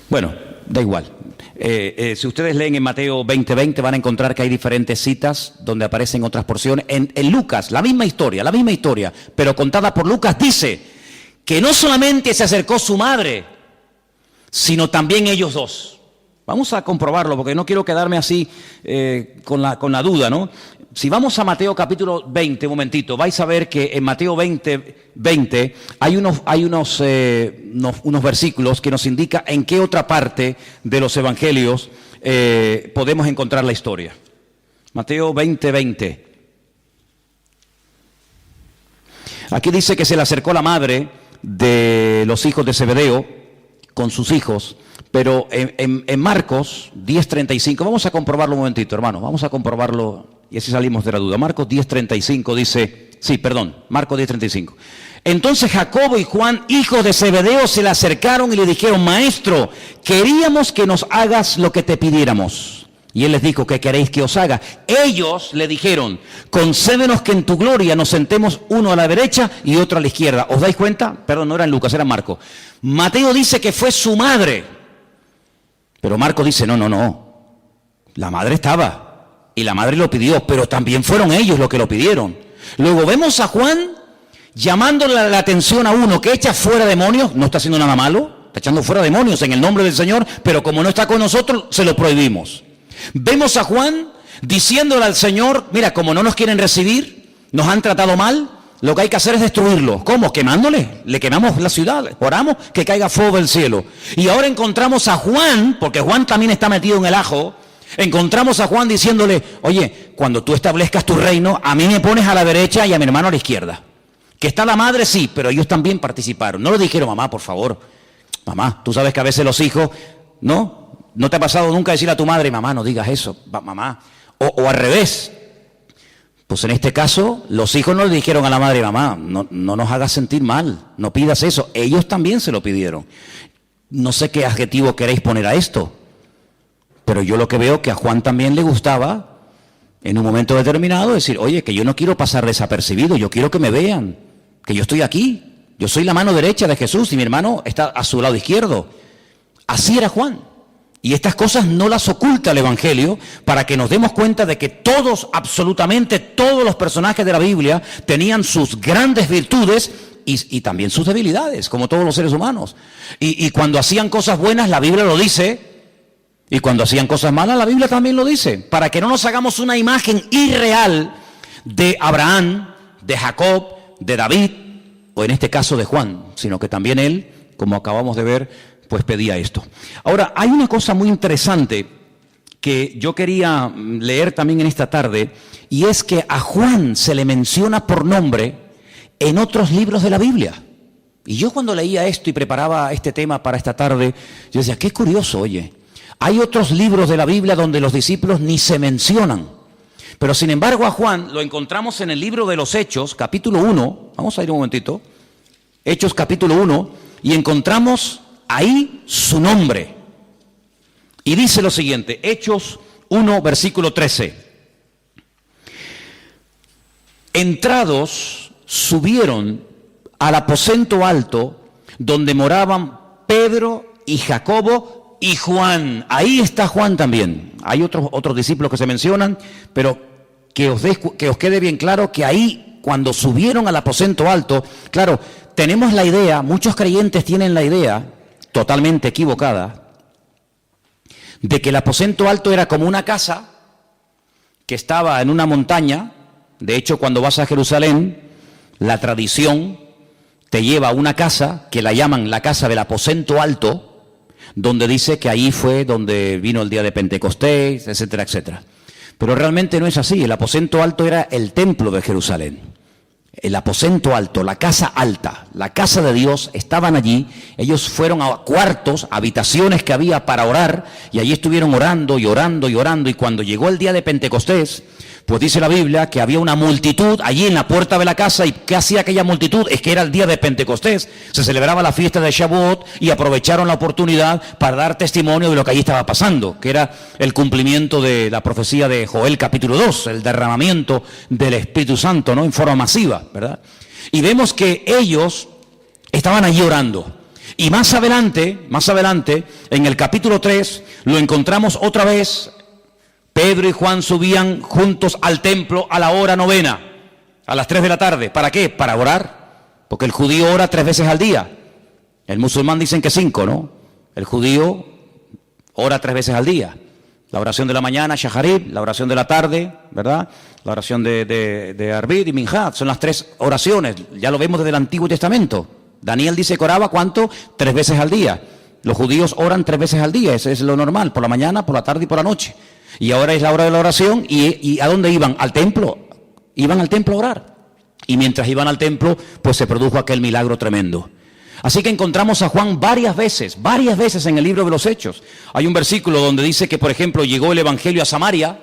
Bueno, da igual. Si ustedes leen en Mateo 20:20 van a encontrar que hay diferentes citas donde aparecen otras porciones. En Lucas, la misma historia, pero contada por Lucas, dice que no solamente se acercó su madre, sino también ellos dos. Vamos a comprobarlo porque no quiero quedarme así con la duda, ¿no? Si vamos a Mateo capítulo 20, un momentito, vais a ver que en Mateo 20 hay unos versículos que nos indican en qué otra parte de los evangelios podemos encontrar la historia. Mateo 20. Aquí dice que se le acercó la madre de los hijos de Zebedeo con sus hijos, pero en Marcos 10:35, vamos a comprobarlo un momentito, hermano, vamos a comprobarlo. Y así salimos de la duda. Marcos 10:35 dice, Marcos 10:35. Entonces Jacobo y Juan, hijos de Zebedeo, se le acercaron y le dijeron, Maestro, queríamos que nos hagas lo que te pidiéramos. Y él les dijo, ¿qué queréis que os haga? Ellos le dijeron, concédenos que en tu gloria nos sentemos uno a la derecha y otro a la izquierda. ¿Os dais cuenta? Perdón, no era en Lucas, era en Marcos. Mateo dice que fue su madre. Pero Marcos dice, no. La madre estaba. Y la madre lo pidió, pero también fueron ellos los que lo pidieron. Luego vemos a Juan llamándole la atención a uno que echa fuera demonios, no está haciendo nada malo, está echando fuera demonios en el nombre del Señor, pero como no está con nosotros, se lo prohibimos. Vemos a Juan diciéndole al Señor, mira, como no nos quieren recibir, nos han tratado mal, lo que hay que hacer es destruirlo. ¿Cómo? Quemándole, le quemamos la ciudad, oramos que caiga fuego del cielo. Y ahora encontramos a Juan, porque Juan también está metido en el ajo. Encontramos a Juan diciéndole, oye, cuando tú establezcas tu reino, a mí me pones a la derecha y a mi hermano a la izquierda. Que está la madre, sí, pero ellos también participaron. No lo dijeron, mamá, por favor. Mamá, tú sabes que a veces los hijos, ¿no? ¿No te ha pasado nunca decirle a tu madre, mamá, no digas eso, mamá? O al revés. Pues en este caso, los hijos no le dijeron a la madre, mamá, no nos hagas sentir mal, no pidas eso. Ellos también se lo pidieron. No sé qué adjetivo queréis poner a esto. Pero yo lo que veo que a Juan también le gustaba, en un momento determinado, decir, oye, que yo no quiero pasar desapercibido, yo quiero que me vean, que yo estoy aquí, yo soy la mano derecha de Jesús y mi hermano está a su lado izquierdo. Así era Juan. Y estas cosas no las oculta el Evangelio para que nos demos cuenta de que todos, absolutamente todos los personajes de la Biblia tenían sus grandes virtudes y también sus debilidades, como todos los seres humanos. Y cuando hacían cosas buenas, la Biblia lo dice. Y cuando hacían cosas malas, la Biblia también lo dice, para que no nos hagamos una imagen irreal de Abraham, de Jacob, de David, o en este caso de Juan, sino que también él, como acabamos de ver, pues pedía esto. Ahora, hay una cosa muy interesante que yo quería leer también en esta tarde, y es que a Juan se le menciona por nombre en otros libros de la Biblia. Y yo cuando leía esto y preparaba este tema para esta tarde, yo decía, qué curioso, oye. Hay otros libros de la Biblia donde los discípulos ni se mencionan. Pero sin embargo a Juan lo encontramos en el libro de los Hechos, capítulo 1. Vamos a ir un momentito. Hechos, capítulo 1. Y encontramos ahí su nombre. Y dice lo siguiente, Hechos 1, versículo 13. Entrados, subieron al aposento alto donde moraban Pedro y Jacobo y Juan. Ahí está Juan también. Hay otros discípulos que se mencionan, pero que os quede bien claro que ahí, cuando subieron al aposento alto, claro, tenemos la idea, muchos creyentes tienen la idea, totalmente equivocada, de que el aposento alto era como una casa que estaba en una montaña. De hecho, cuando vas a Jerusalén, la tradición te lleva a una casa que la llaman la casa del aposento alto, donde dice que ahí fue donde vino el día de Pentecostés, etcétera, etcétera. Pero realmente no es así. El aposento alto era el templo de Jerusalén. El aposento alto, la casa alta, la casa de Dios, estaban allí. Ellos fueron a cuartos, habitaciones que había para orar, y allí estuvieron orando y orando y orando. Y cuando llegó el día de Pentecostés, pues dice la Biblia que había una multitud allí en la puerta de la casa. ¿Y qué hacía aquella multitud? Es que era el día de Pentecostés. Se celebraba la fiesta de Shavuot y aprovecharon la oportunidad para dar testimonio de lo que allí estaba pasando, que era el cumplimiento de la profecía de Joel capítulo 2, el derramamiento del Espíritu Santo, ¿no? En forma masiva, ¿verdad? Y vemos que ellos estaban allí orando. Y más adelante, en el capítulo 3, lo encontramos otra vez. Pedro y Juan subían juntos al templo a la hora novena, a las 3 de la tarde. ¿Para qué? Para orar. Porque el judío ora 3 veces al día. El musulmán dicen que 5, ¿no? El judío ora 3 veces al día. La oración de la mañana, Shaharib, la oración de la tarde, ¿verdad? La oración de Arbid y Minjat, son las 3 oraciones. Ya lo vemos desde el Antiguo Testamento. Daniel dice que oraba, ¿cuánto? 3 veces al día. Los judíos oran 3 veces al día, eso es lo normal, por la mañana, por la tarde y por la noche. Y ahora es la hora de la oración, ¿y a dónde iban? Al templo. Iban al templo a orar. Y mientras iban al templo, pues se produjo aquel milagro tremendo. Así que encontramos a Juan varias veces en el libro de los Hechos. Hay un versículo donde dice que, por ejemplo, llegó el Evangelio a Samaria,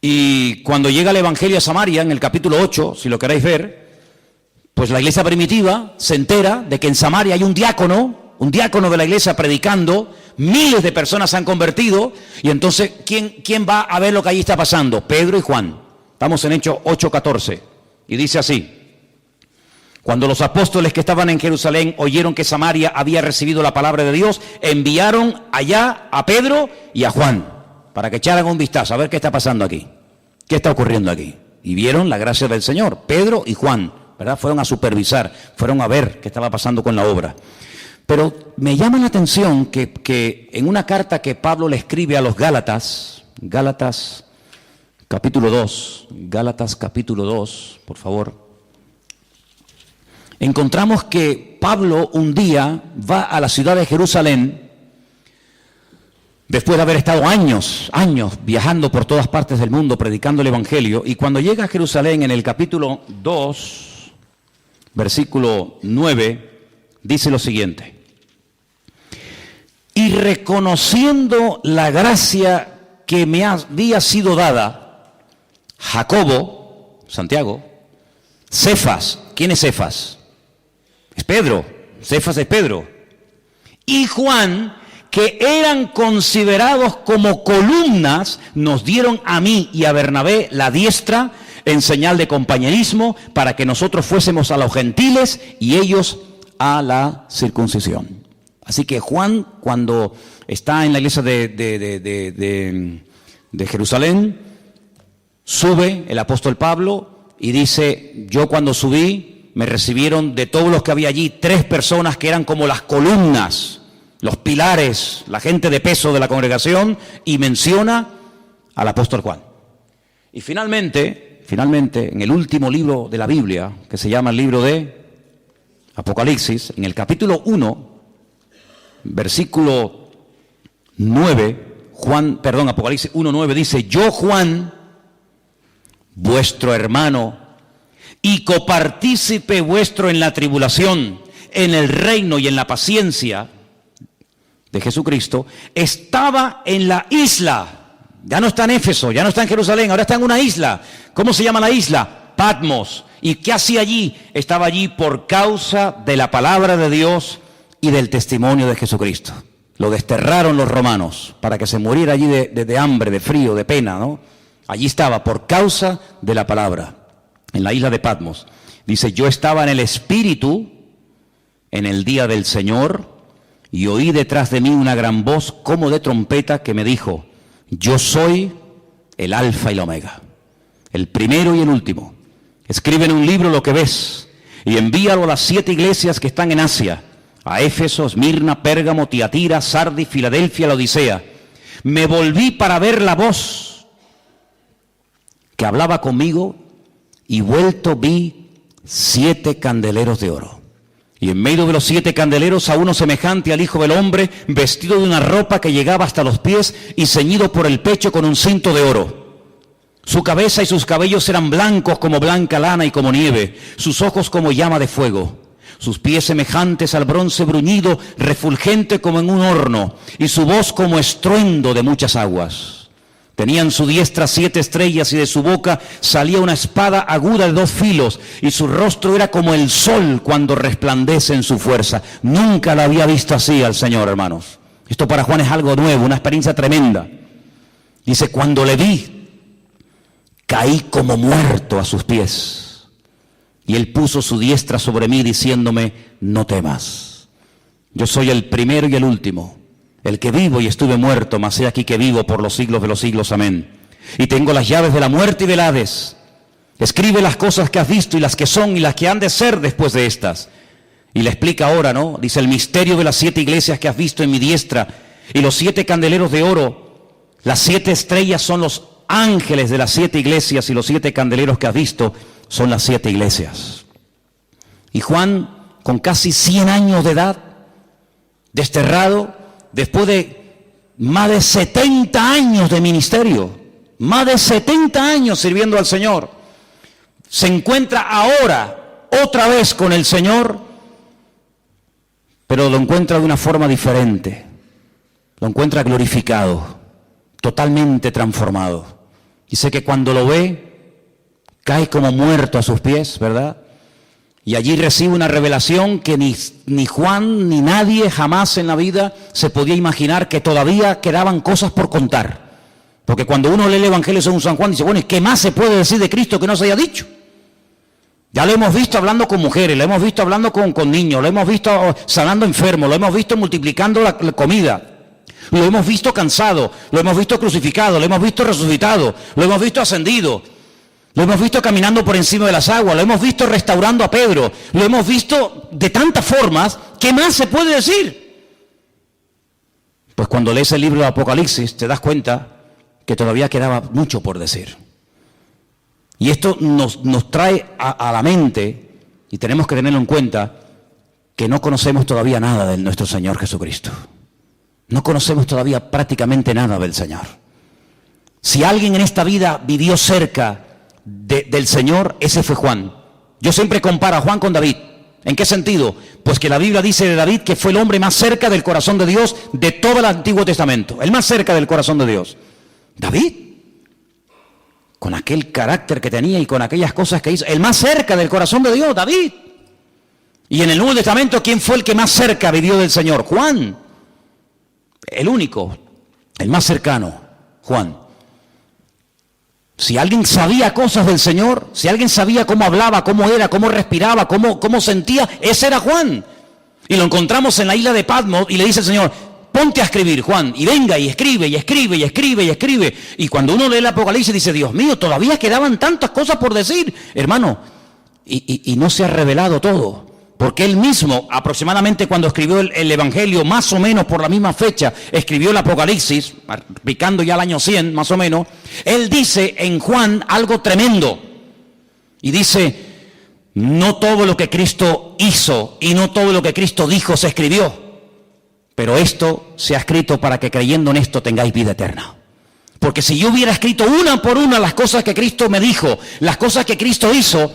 y cuando llega el Evangelio a Samaria, en el capítulo 8, si lo queréis ver, pues la iglesia primitiva se entera de que en Samaria hay un diácono de la iglesia predicando, miles de personas se han convertido, y entonces, ¿quién va a ver lo que allí está pasando? Pedro y Juan. Estamos en Hechos 8:14, y dice así: cuando los apóstoles que estaban en Jerusalén oyeron que Samaria había recibido la palabra de Dios, enviaron allá a Pedro y a Juan para que echaran un vistazo a ver qué está pasando aquí, qué está ocurriendo aquí. Y vieron la gracia del Señor. Pedro y Juan, ¿verdad? Fueron a supervisar, fueron a ver qué estaba pasando con la obra. Pero me llama la atención que en una carta que Pablo le escribe a los Gálatas capítulo 2, por favor, encontramos que Pablo un día va a la ciudad de Jerusalén, después de haber estado años viajando por todas partes del mundo predicando el Evangelio, y cuando llega a Jerusalén en el capítulo 2, versículo 9, dice lo siguiente: y reconociendo la gracia que me había sido dada, Jacobo, Santiago, Cefas, ¿quién es Cefas? Es Pedro, Cefas es Pedro, y Juan, que eran considerados como columnas, nos dieron a mí y a Bernabé la diestra en señal de compañerismo, para que nosotros fuésemos a los gentiles y ellos a la circuncisión. Así que Juan, cuando está en la iglesia de Jerusalén, sube el apóstol Pablo y dice: yo cuando subí, me recibieron de todos los que había allí 3 personas que eran como las columnas, los pilares, la gente de peso de la congregación, y menciona al apóstol Juan. Y finalmente, en el último libro de la Biblia, que se llama el libro de Apocalipsis, en el capítulo 1, versículo 9, Apocalipsis 1:9 dice: yo, Juan, vuestro hermano y copartícipe vuestro en la tribulación, en el reino y en la paciencia de Jesucristo, estaba en la isla. Ya no está en Éfeso, ya no está en Jerusalén, ahora está en una isla. ¿Cómo se llama la isla? Patmos. ¿Y qué hacía allí? Estaba allí por causa de la palabra de Dios y del testimonio de Jesucristo. Lo desterraron los romanos para que se muriera allí de hambre, de frío, de pena, ¿no? Allí estaba por causa de la palabra, en la isla de Patmos. Dice: yo estaba en el Espíritu en el día del Señor, y oí detrás de mí una gran voz como de trompeta que me dijo: yo soy el Alfa y la Omega, el primero y el último. Escribe en un libro lo que ves y envíalo a las 7 iglesias que están en Asia: a Éfeso, Esmirna, Pérgamo, Tiatira, Sardis, Filadelfia, la Odisea. Me volví para ver la voz que hablaba conmigo, y vuelto vi 7 candeleros de oro. Y en medio de los 7 candeleros a uno semejante al Hijo del Hombre, vestido de una ropa que llegaba hasta los pies y ceñido por el pecho con un cinto de oro. Su cabeza y sus cabellos eran blancos como blanca lana y como nieve, sus ojos como llama de fuego, sus pies semejantes al bronce bruñido, refulgente como en un horno, y su voz como estruendo de muchas aguas. Tenía en su diestra 7 estrellas, y de su boca salía una espada aguda de 2 filos, y su rostro era como el sol cuando resplandece en su fuerza. Nunca la había visto así al Señor, hermanos. Esto para Juan es algo nuevo, una experiencia tremenda. Dice: cuando le vi, caí como muerto a sus pies. Y él puso su diestra sobre mí, diciéndome: no temas, Yo soy el primero y el último, el que vivo y estuve muerto, mas he aquí que vivo por los siglos de los siglos. Amén. Y tengo las llaves de la muerte y del Hades. Escribe las cosas que has visto y las que son y las que han de ser después de estas. Y le explica ahora, ¿no? Dice, el misterio de las 7 iglesias que has visto en mi diestra y los 7 candeleros de oro. Las 7 estrellas son los ángeles de las 7 iglesias y los 7 candeleros que has visto son las 7 iglesias. Y Juan, con casi 100 años de edad, desterrado, después de más de 70 años de ministerio, más de 70 años sirviendo al Señor, se encuentra ahora otra vez con el Señor, pero lo encuentra de una forma diferente, lo encuentra glorificado, totalmente transformado. Dice que cuando lo ve, cae como muerto a sus pies, ¿verdad? Y allí recibe una revelación que ni Juan ni nadie jamás en la vida se podía imaginar, que todavía quedaban cosas por contar. Porque cuando uno lee el Evangelio según San Juan, dice, bueno, ¿y qué más se puede decir de Cristo que no se haya dicho? Ya lo hemos visto hablando con mujeres, lo hemos visto hablando con niños, lo hemos visto sanando enfermos, lo hemos visto multiplicando la comida, lo hemos visto cansado, lo hemos visto crucificado, lo hemos visto resucitado, lo hemos visto ascendido. Lo hemos visto caminando por encima de las aguas, lo hemos visto restaurando a Pedro, lo hemos visto de tantas formas. ¿Qué más se puede decir? Pues cuando lees el libro de Apocalipsis te das cuenta que todavía quedaba mucho por decir. Y esto nos trae a la mente, y tenemos que tenerlo en cuenta, que no conocemos todavía nada de nuestro Señor Jesucristo. No conocemos todavía prácticamente nada del Señor. Si alguien en esta vida vivió cerca del Señor, ese fue Juan. Yo siempre comparo a Juan con David. ¿En qué sentido? Pues que la Biblia dice de David que fue el hombre más cerca del corazón de Dios de todo el Antiguo Testamento, el más cerca del corazón de Dios. David, con aquel carácter que tenía y con aquellas cosas que hizo, el más cerca del corazón de Dios, David. Y en el Nuevo Testamento, ¿quién fue el que más cerca vivió del Señor? Juan, el único, el más cercano, Juan. Si alguien sabía cosas del Señor, si alguien sabía cómo hablaba, cómo era, cómo respiraba, cómo sentía, ese era Juan. Y lo encontramos en la isla de Patmos y le dice el Señor, ponte a escribir, Juan, y venga y escribe, y escribe, y escribe, y escribe. Y cuando uno lee el Apocalipsis dice, Dios mío, todavía quedaban tantas cosas por decir, hermano, y no se ha revelado todo. Porque él mismo, aproximadamente cuando escribió el Evangelio, más o menos por la misma fecha, escribió el Apocalipsis, picando ya el año 100, más o menos, él dice en Juan algo tremendo. Y dice, no todo lo que Cristo hizo y no todo lo que Cristo dijo se escribió, pero esto se ha escrito para que creyendo en esto tengáis vida eterna. Porque si yo hubiera escrito una por una las cosas que Cristo me dijo, las cosas que Cristo hizo,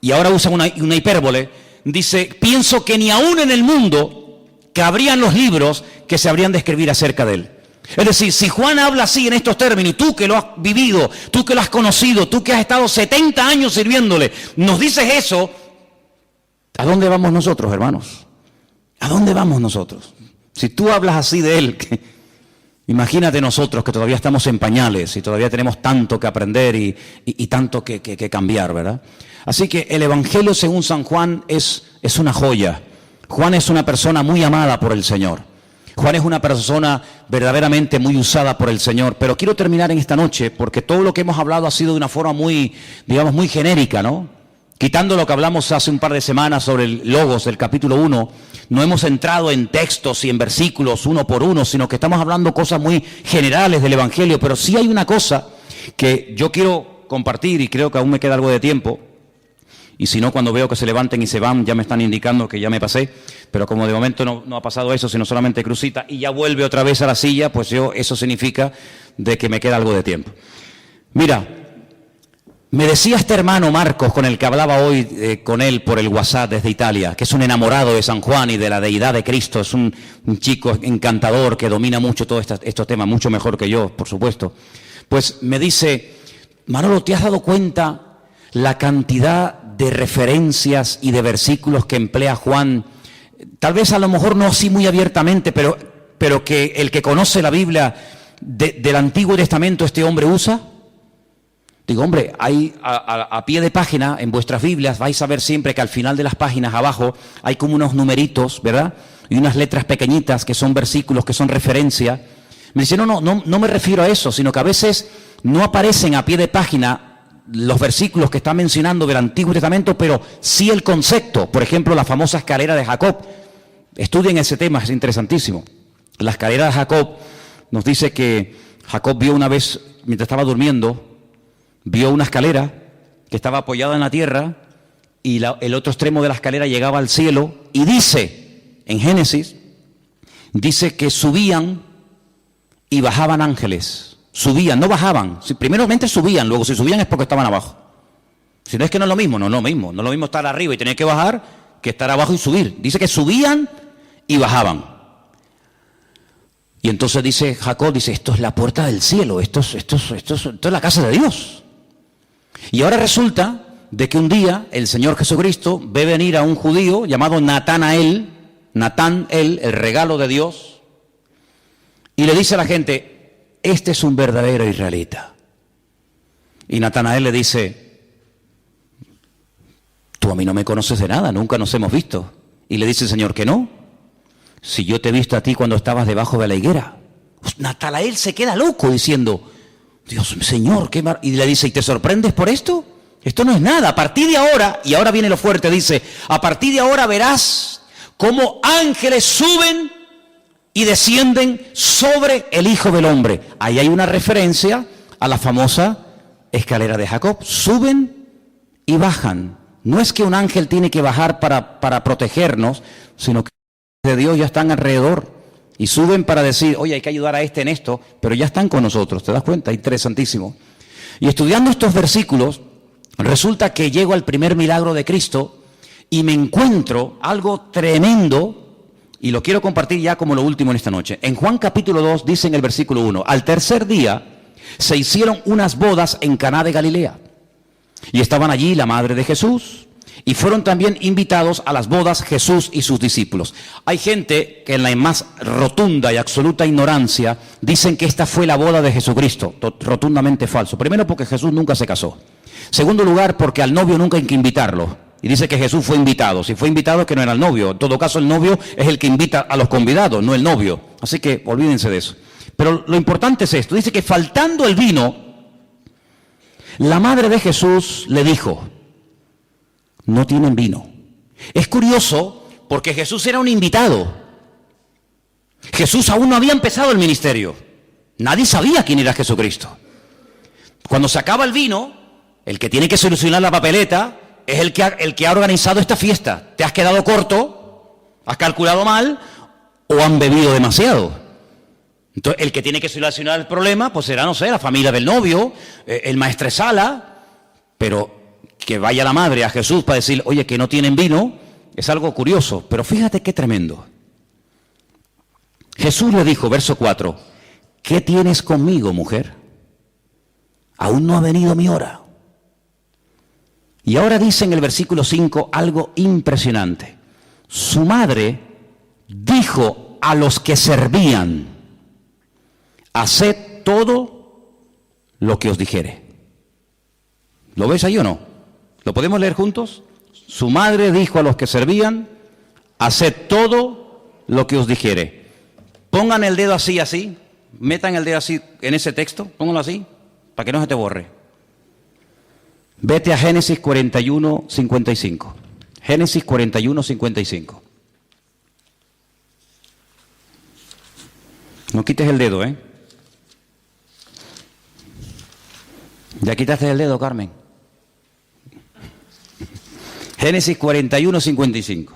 y ahora usa una hipérbole, dice, pienso que ni aún en el mundo cabrían los libros que se habrían de escribir acerca de él. Es decir, si Juan habla así en estos términos, y tú que lo has vivido, tú que lo has conocido, tú que has estado 70 años sirviéndole, nos dices eso, ¿a dónde vamos nosotros, hermanos? ¿A dónde vamos nosotros? Si tú hablas así de él, imagínate nosotros que todavía estamos en pañales y todavía tenemos tanto que aprender y tanto que cambiar, ¿verdad? Así que el Evangelio según San Juan es una joya. Juan es una persona muy amada por el Señor. Juan es una persona verdaderamente muy usada por el Señor. Pero quiero terminar en esta noche porque todo lo que hemos hablado ha sido de una forma muy, digamos, muy genérica, ¿no? Quitando lo que hablamos hace un par de semanas sobre el Logos del capítulo 1, no hemos entrado en textos y en versículos uno por uno, sino que estamos hablando cosas muy generales del Evangelio. Pero sí hay una cosa que yo quiero compartir y creo que aún me queda algo de tiempo. Y si no, cuando veo que se levanten y se van, ya me están indicando que ya me pasé. Pero como de momento no ha pasado eso, sino solamente crucita y ya vuelve otra vez a la silla, pues eso significa de que me queda algo de tiempo. Mira, me decía este hermano Marcos, con el que hablaba hoy con él por el WhatsApp desde Italia, que es un enamorado de San Juan y de la deidad de Cristo, es un chico encantador que domina mucho todos estos temas, mucho mejor que yo, por supuesto. Pues me dice, Manolo, ¿te has dado cuenta la cantidad de referencias y de versículos que emplea Juan? Tal vez a lo mejor no así muy abiertamente, pero que el que conoce la Biblia del Antiguo Testamento este hombre usa. Digo, hombre, hay a pie de página en vuestras Biblias vais a ver siempre que al final de las páginas abajo hay como unos numeritos, ¿verdad? Y unas letras pequeñitas que son versículos, que son referencia. Me dice, no me refiero a eso, sino que a veces no aparecen a pie de página los versículos que está mencionando del Antiguo Testamento, pero sí el concepto. Por ejemplo, la famosa escalera de Jacob. Estudien ese tema, es interesantísimo. La escalera de Jacob nos dice que Jacob vio una vez, mientras estaba durmiendo, vio una escalera que estaba apoyada en la tierra y el otro extremo de la escalera llegaba al cielo, y dice, en Génesis, dice que subían y bajaban ángeles. Subían, no bajaban. Primeramente subían, luego si subían es porque estaban abajo. Si no, es que no es lo mismo, no es lo mismo. No es lo mismo estar arriba y tener que bajar que estar abajo y subir. Dice que subían y bajaban. Y entonces dice Jacob, dice, esto es la puerta del cielo, esto es la casa de Dios. Y ahora resulta de que un día el Señor Jesucristo ve venir a un judío llamado Natanael, el regalo de Dios, y le dice a la gente, este es un verdadero israelita. Y Natanael le dice, tú a mí no me conoces de nada, nunca nos hemos visto. Y le dice el Señor que no, si yo te he visto a ti cuando estabas debajo de la higuera. Pues Natanael se queda loco diciendo, Dios, Señor, qué mar... Y le dice, ¿y te sorprendes por esto? Esto no es nada. A partir de ahora, y ahora viene lo fuerte, dice, a partir de ahora verás cómo ángeles suben y descienden sobre el Hijo del Hombre. Ahí hay una referencia a la famosa escalera de Jacob. Suben y bajan. No es que un ángel tiene que bajar para protegernos, sino que de Dios ya están alrededor. Y suben para decir, oye, hay que ayudar a este en esto, pero ya están con nosotros, ¿te das cuenta? Interesantísimo. Y estudiando estos versículos, resulta que llego al primer milagro de Cristo y me encuentro algo tremendo, y lo quiero compartir ya como lo último en esta noche. En Juan capítulo 2 dice en el versículo 1, al tercer día se hicieron unas bodas en Caná de Galilea, y estaban allí la madre de Jesús, y fueron también invitados a las bodas Jesús y sus discípulos. Hay gente que en la más rotunda y absoluta ignorancia dicen que esta fue la boda de Jesucristo. Rotundamente falso. Primero, porque Jesús nunca se casó. Segundo lugar, porque al novio nunca hay que invitarlo. Y dice que Jesús fue invitado. Si fue invitado es que no era el novio. En todo caso, el novio es el que invita a los convidados, no el novio. Así que olvídense de eso. Pero lo importante es esto. Dice que faltando el vino, la madre de Jesús le dijo, no tienen vino. Es curioso porque Jesús era un invitado. Jesús aún no había empezado el ministerio. Nadie sabía quién era Jesucristo. Cuando se acaba el vino, el que tiene que solucionar la papeleta es el que ha organizado esta fiesta. ¿Te has quedado corto? ¿Has calculado mal? ¿O han bebido demasiado? Entonces, el que tiene que solucionar el problema, pues será, no sé, la familia del novio, el maestresala, pero que vaya la madre a Jesús para decir, oye, que no tienen vino, es algo curioso. Pero fíjate qué tremendo. Jesús le dijo, verso 4, ¿qué tienes conmigo, mujer? Aún no ha venido mi hora. Y ahora dice en el versículo 5 algo impresionante. Su madre dijo a los que servían, haced todo lo que os dijere. ¿Lo ves ahí o no? ¿Lo podemos leer juntos? Su madre dijo a los que servían, haced todo lo que os dijere. Pongan el dedo así, metan el dedo así en ese texto, pónganlo así, para que no se te borre. Vete a Génesis 41, 55. Génesis 41, 55. No quites el dedo, ¿eh? ¿Ya quitaste el dedo, Carmen? Génesis 41, 55.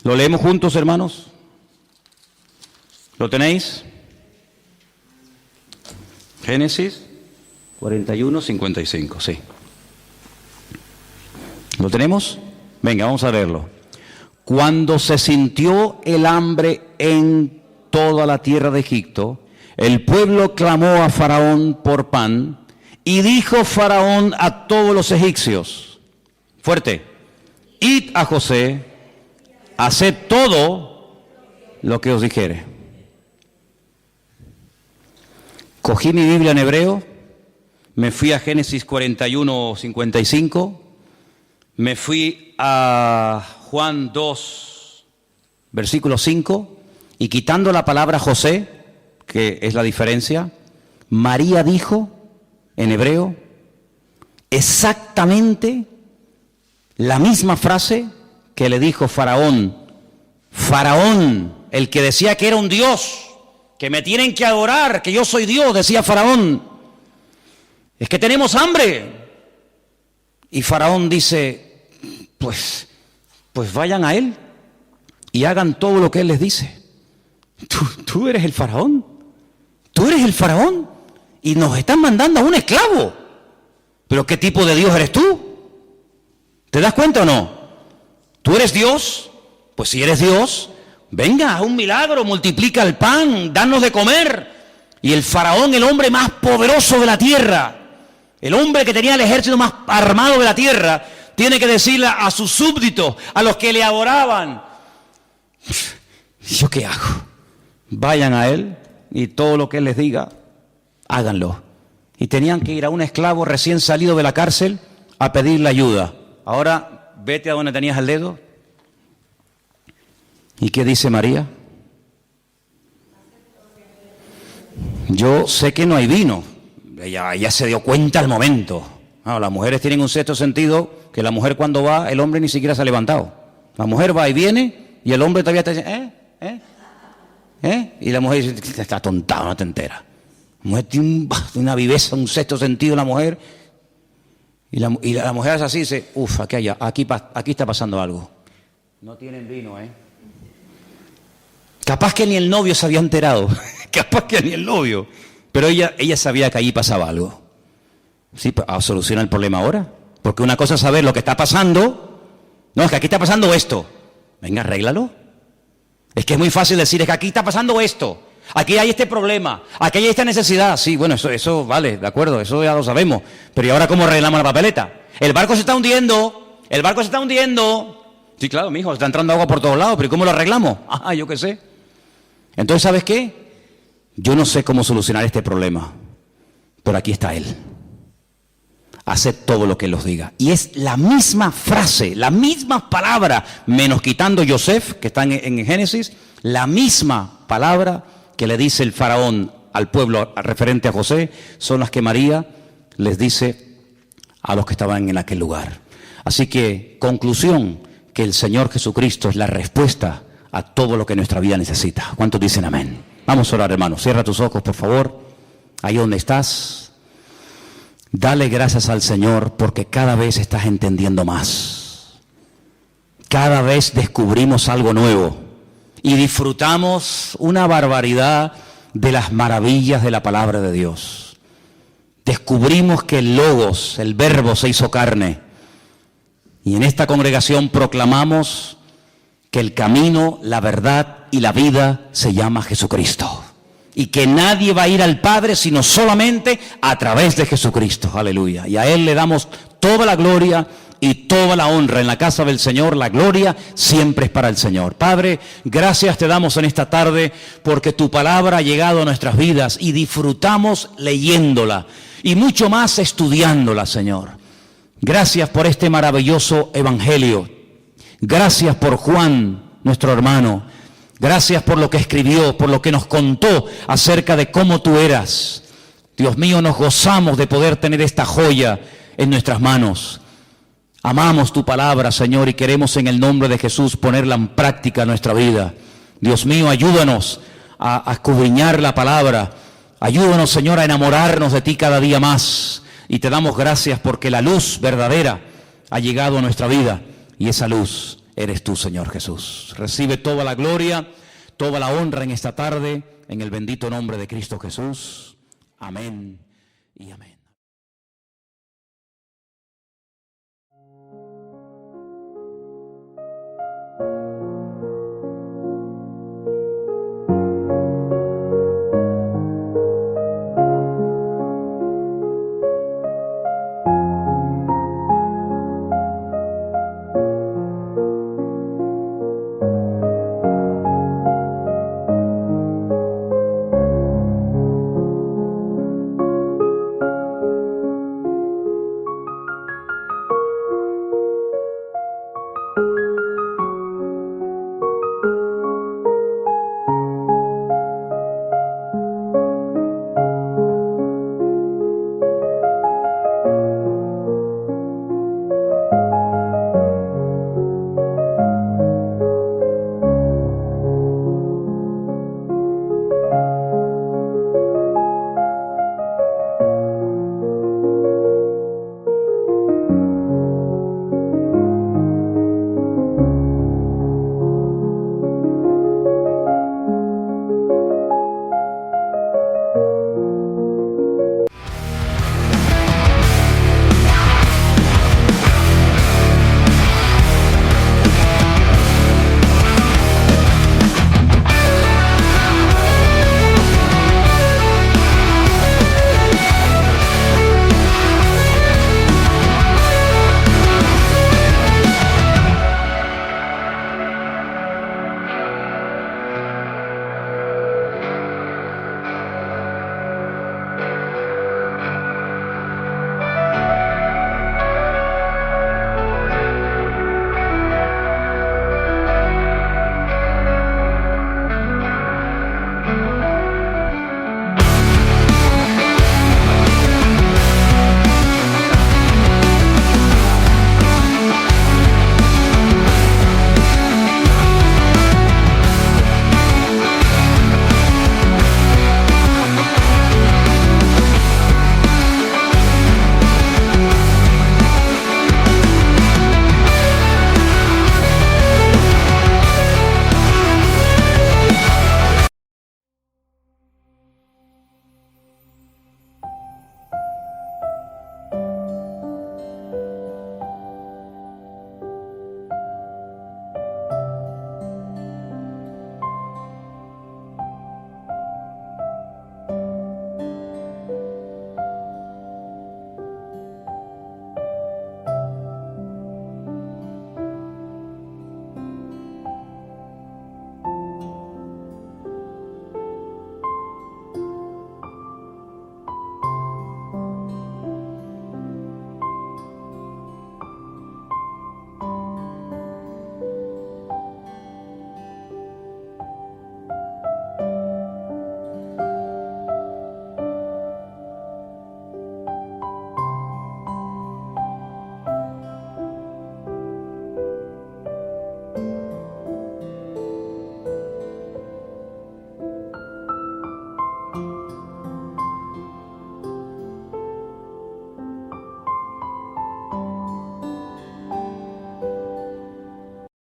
¿Lo leemos juntos, hermanos? ¿Lo tenéis? Génesis 41, 55, sí. ¿Lo tenemos? Venga, vamos a leerlo. Cuando se sintió el hambre en toda la tierra de Egipto, el pueblo clamó a Faraón por pan, y dijo Faraón a todos los egipcios, fuerte, id a José, haced todo lo que os dijere. Cogí mi Biblia en hebreo me fui a Génesis 41, 55, me fui a Juan 2, versículo 5, y quitando la palabra José, que es la diferencia, María dijo, en hebreo, exactamente la misma frase que le dijo Faraón. Faraón, el que decía que era un Dios, que me tienen que adorar, que yo soy Dios, decía Faraón. Es que tenemos hambre. Y Faraón dice, pues vayan a él y hagan todo lo que él les dice. Tú eres el Faraón. Tú eres el Faraón y nos están mandando a un esclavo. ¿Pero qué tipo de Dios eres tú? ¿Te das cuenta o no? ¿Tú eres Dios? Pues si eres Dios, venga, haz un milagro, multiplica el pan, danos de comer. Y el Faraón, el hombre más poderoso de la tierra, el hombre que tenía el ejército más armado de la tierra, tiene que decirle a sus súbditos, a los que le adoraban, ¿yo qué hago? Vayan a él y todo lo que él les diga, háganlo. Y tenían que ir a un esclavo recién salido de la cárcel a pedirle ayuda. Ahora, vete a donde tenías el dedo. ¿Y qué dice María? Yo sé que no hay vino. Ella se dio cuenta al momento. Las mujeres tienen un sexto sentido, que la mujer cuando va, el hombre ni siquiera se ha levantado. La mujer va y viene y el hombre todavía está diciendo, Y la mujer dice, está tontado, no te enteras. La mujer tiene una viveza, un sexto sentido, la mujer. Y la mujer es así, dice, aquí está pasando algo. No tienen vino, Capaz que ni el novio se había enterado. Capaz que ni el novio. Pero ella sabía que allí pasaba algo. Sí, a solucionar el problema ahora. Porque una cosa es saber lo que está pasando. No, es que aquí está pasando esto. Venga, arréglalo. Es que es muy fácil decir, es que aquí está pasando esto. Aquí hay este problema. Aquí hay esta necesidad. Sí, bueno, eso vale, de acuerdo, eso ya lo sabemos. Pero ¿y ahora cómo arreglamos la papeleta? El barco se está hundiendo. El barco se está hundiendo. Sí, claro, mijo, está entrando agua por todos lados. Pero ¿y cómo lo arreglamos? Yo qué sé. Entonces, ¿sabes qué? Yo no sé cómo solucionar este problema. Pero aquí está Él. Haced todo lo que Él os diga. Y es la misma frase, la misma palabra, menos quitando Yosef, que está en Génesis, la misma palabra que le dice el faraón al pueblo referente a José, son las que María les dice a los que estaban en aquel lugar. Así que, conclusión, que el Señor Jesucristo es la respuesta a todo lo que nuestra vida necesita. ¿Cuántos dicen amén? Vamos a orar, hermanos. Cierra tus ojos, por favor. Ahí donde estás. Dale gracias al Señor porque cada vez estás entendiendo más. Cada vez descubrimos algo nuevo y disfrutamos una barbaridad de las maravillas de la palabra de Dios. Descubrimos que el Logos, el Verbo, se hizo carne. Y en esta congregación proclamamos que el camino, la verdad y la vida se llama Jesucristo. Y que nadie va a ir al Padre sino solamente a través de Jesucristo. Aleluya. Y a Él le damos toda la gloria y toda la honra. En la casa del Señor, la gloria siempre es para el Señor. Padre, gracias te damos en esta tarde porque tu palabra ha llegado a nuestras vidas y disfrutamos leyéndola y mucho más estudiándola, Señor. Gracias por este maravilloso evangelio. Gracias por Juan, nuestro hermano. Gracias por lo que escribió, por lo que nos contó acerca de cómo tú eras. Dios mío, nos gozamos de poder tener esta joya en nuestras manos. Amamos tu palabra, Señor, y queremos en el nombre de Jesús ponerla en práctica en nuestra vida. Dios mío, ayúdanos a escudriñar la palabra. Ayúdanos, Señor, a enamorarnos de ti cada día más. Y te damos gracias porque la luz verdadera ha llegado a nuestra vida. Y esa luz eres tú, Señor Jesús. Recibe toda la gloria, toda la honra en esta tarde, en el bendito nombre de Cristo Jesús. Amén y amén.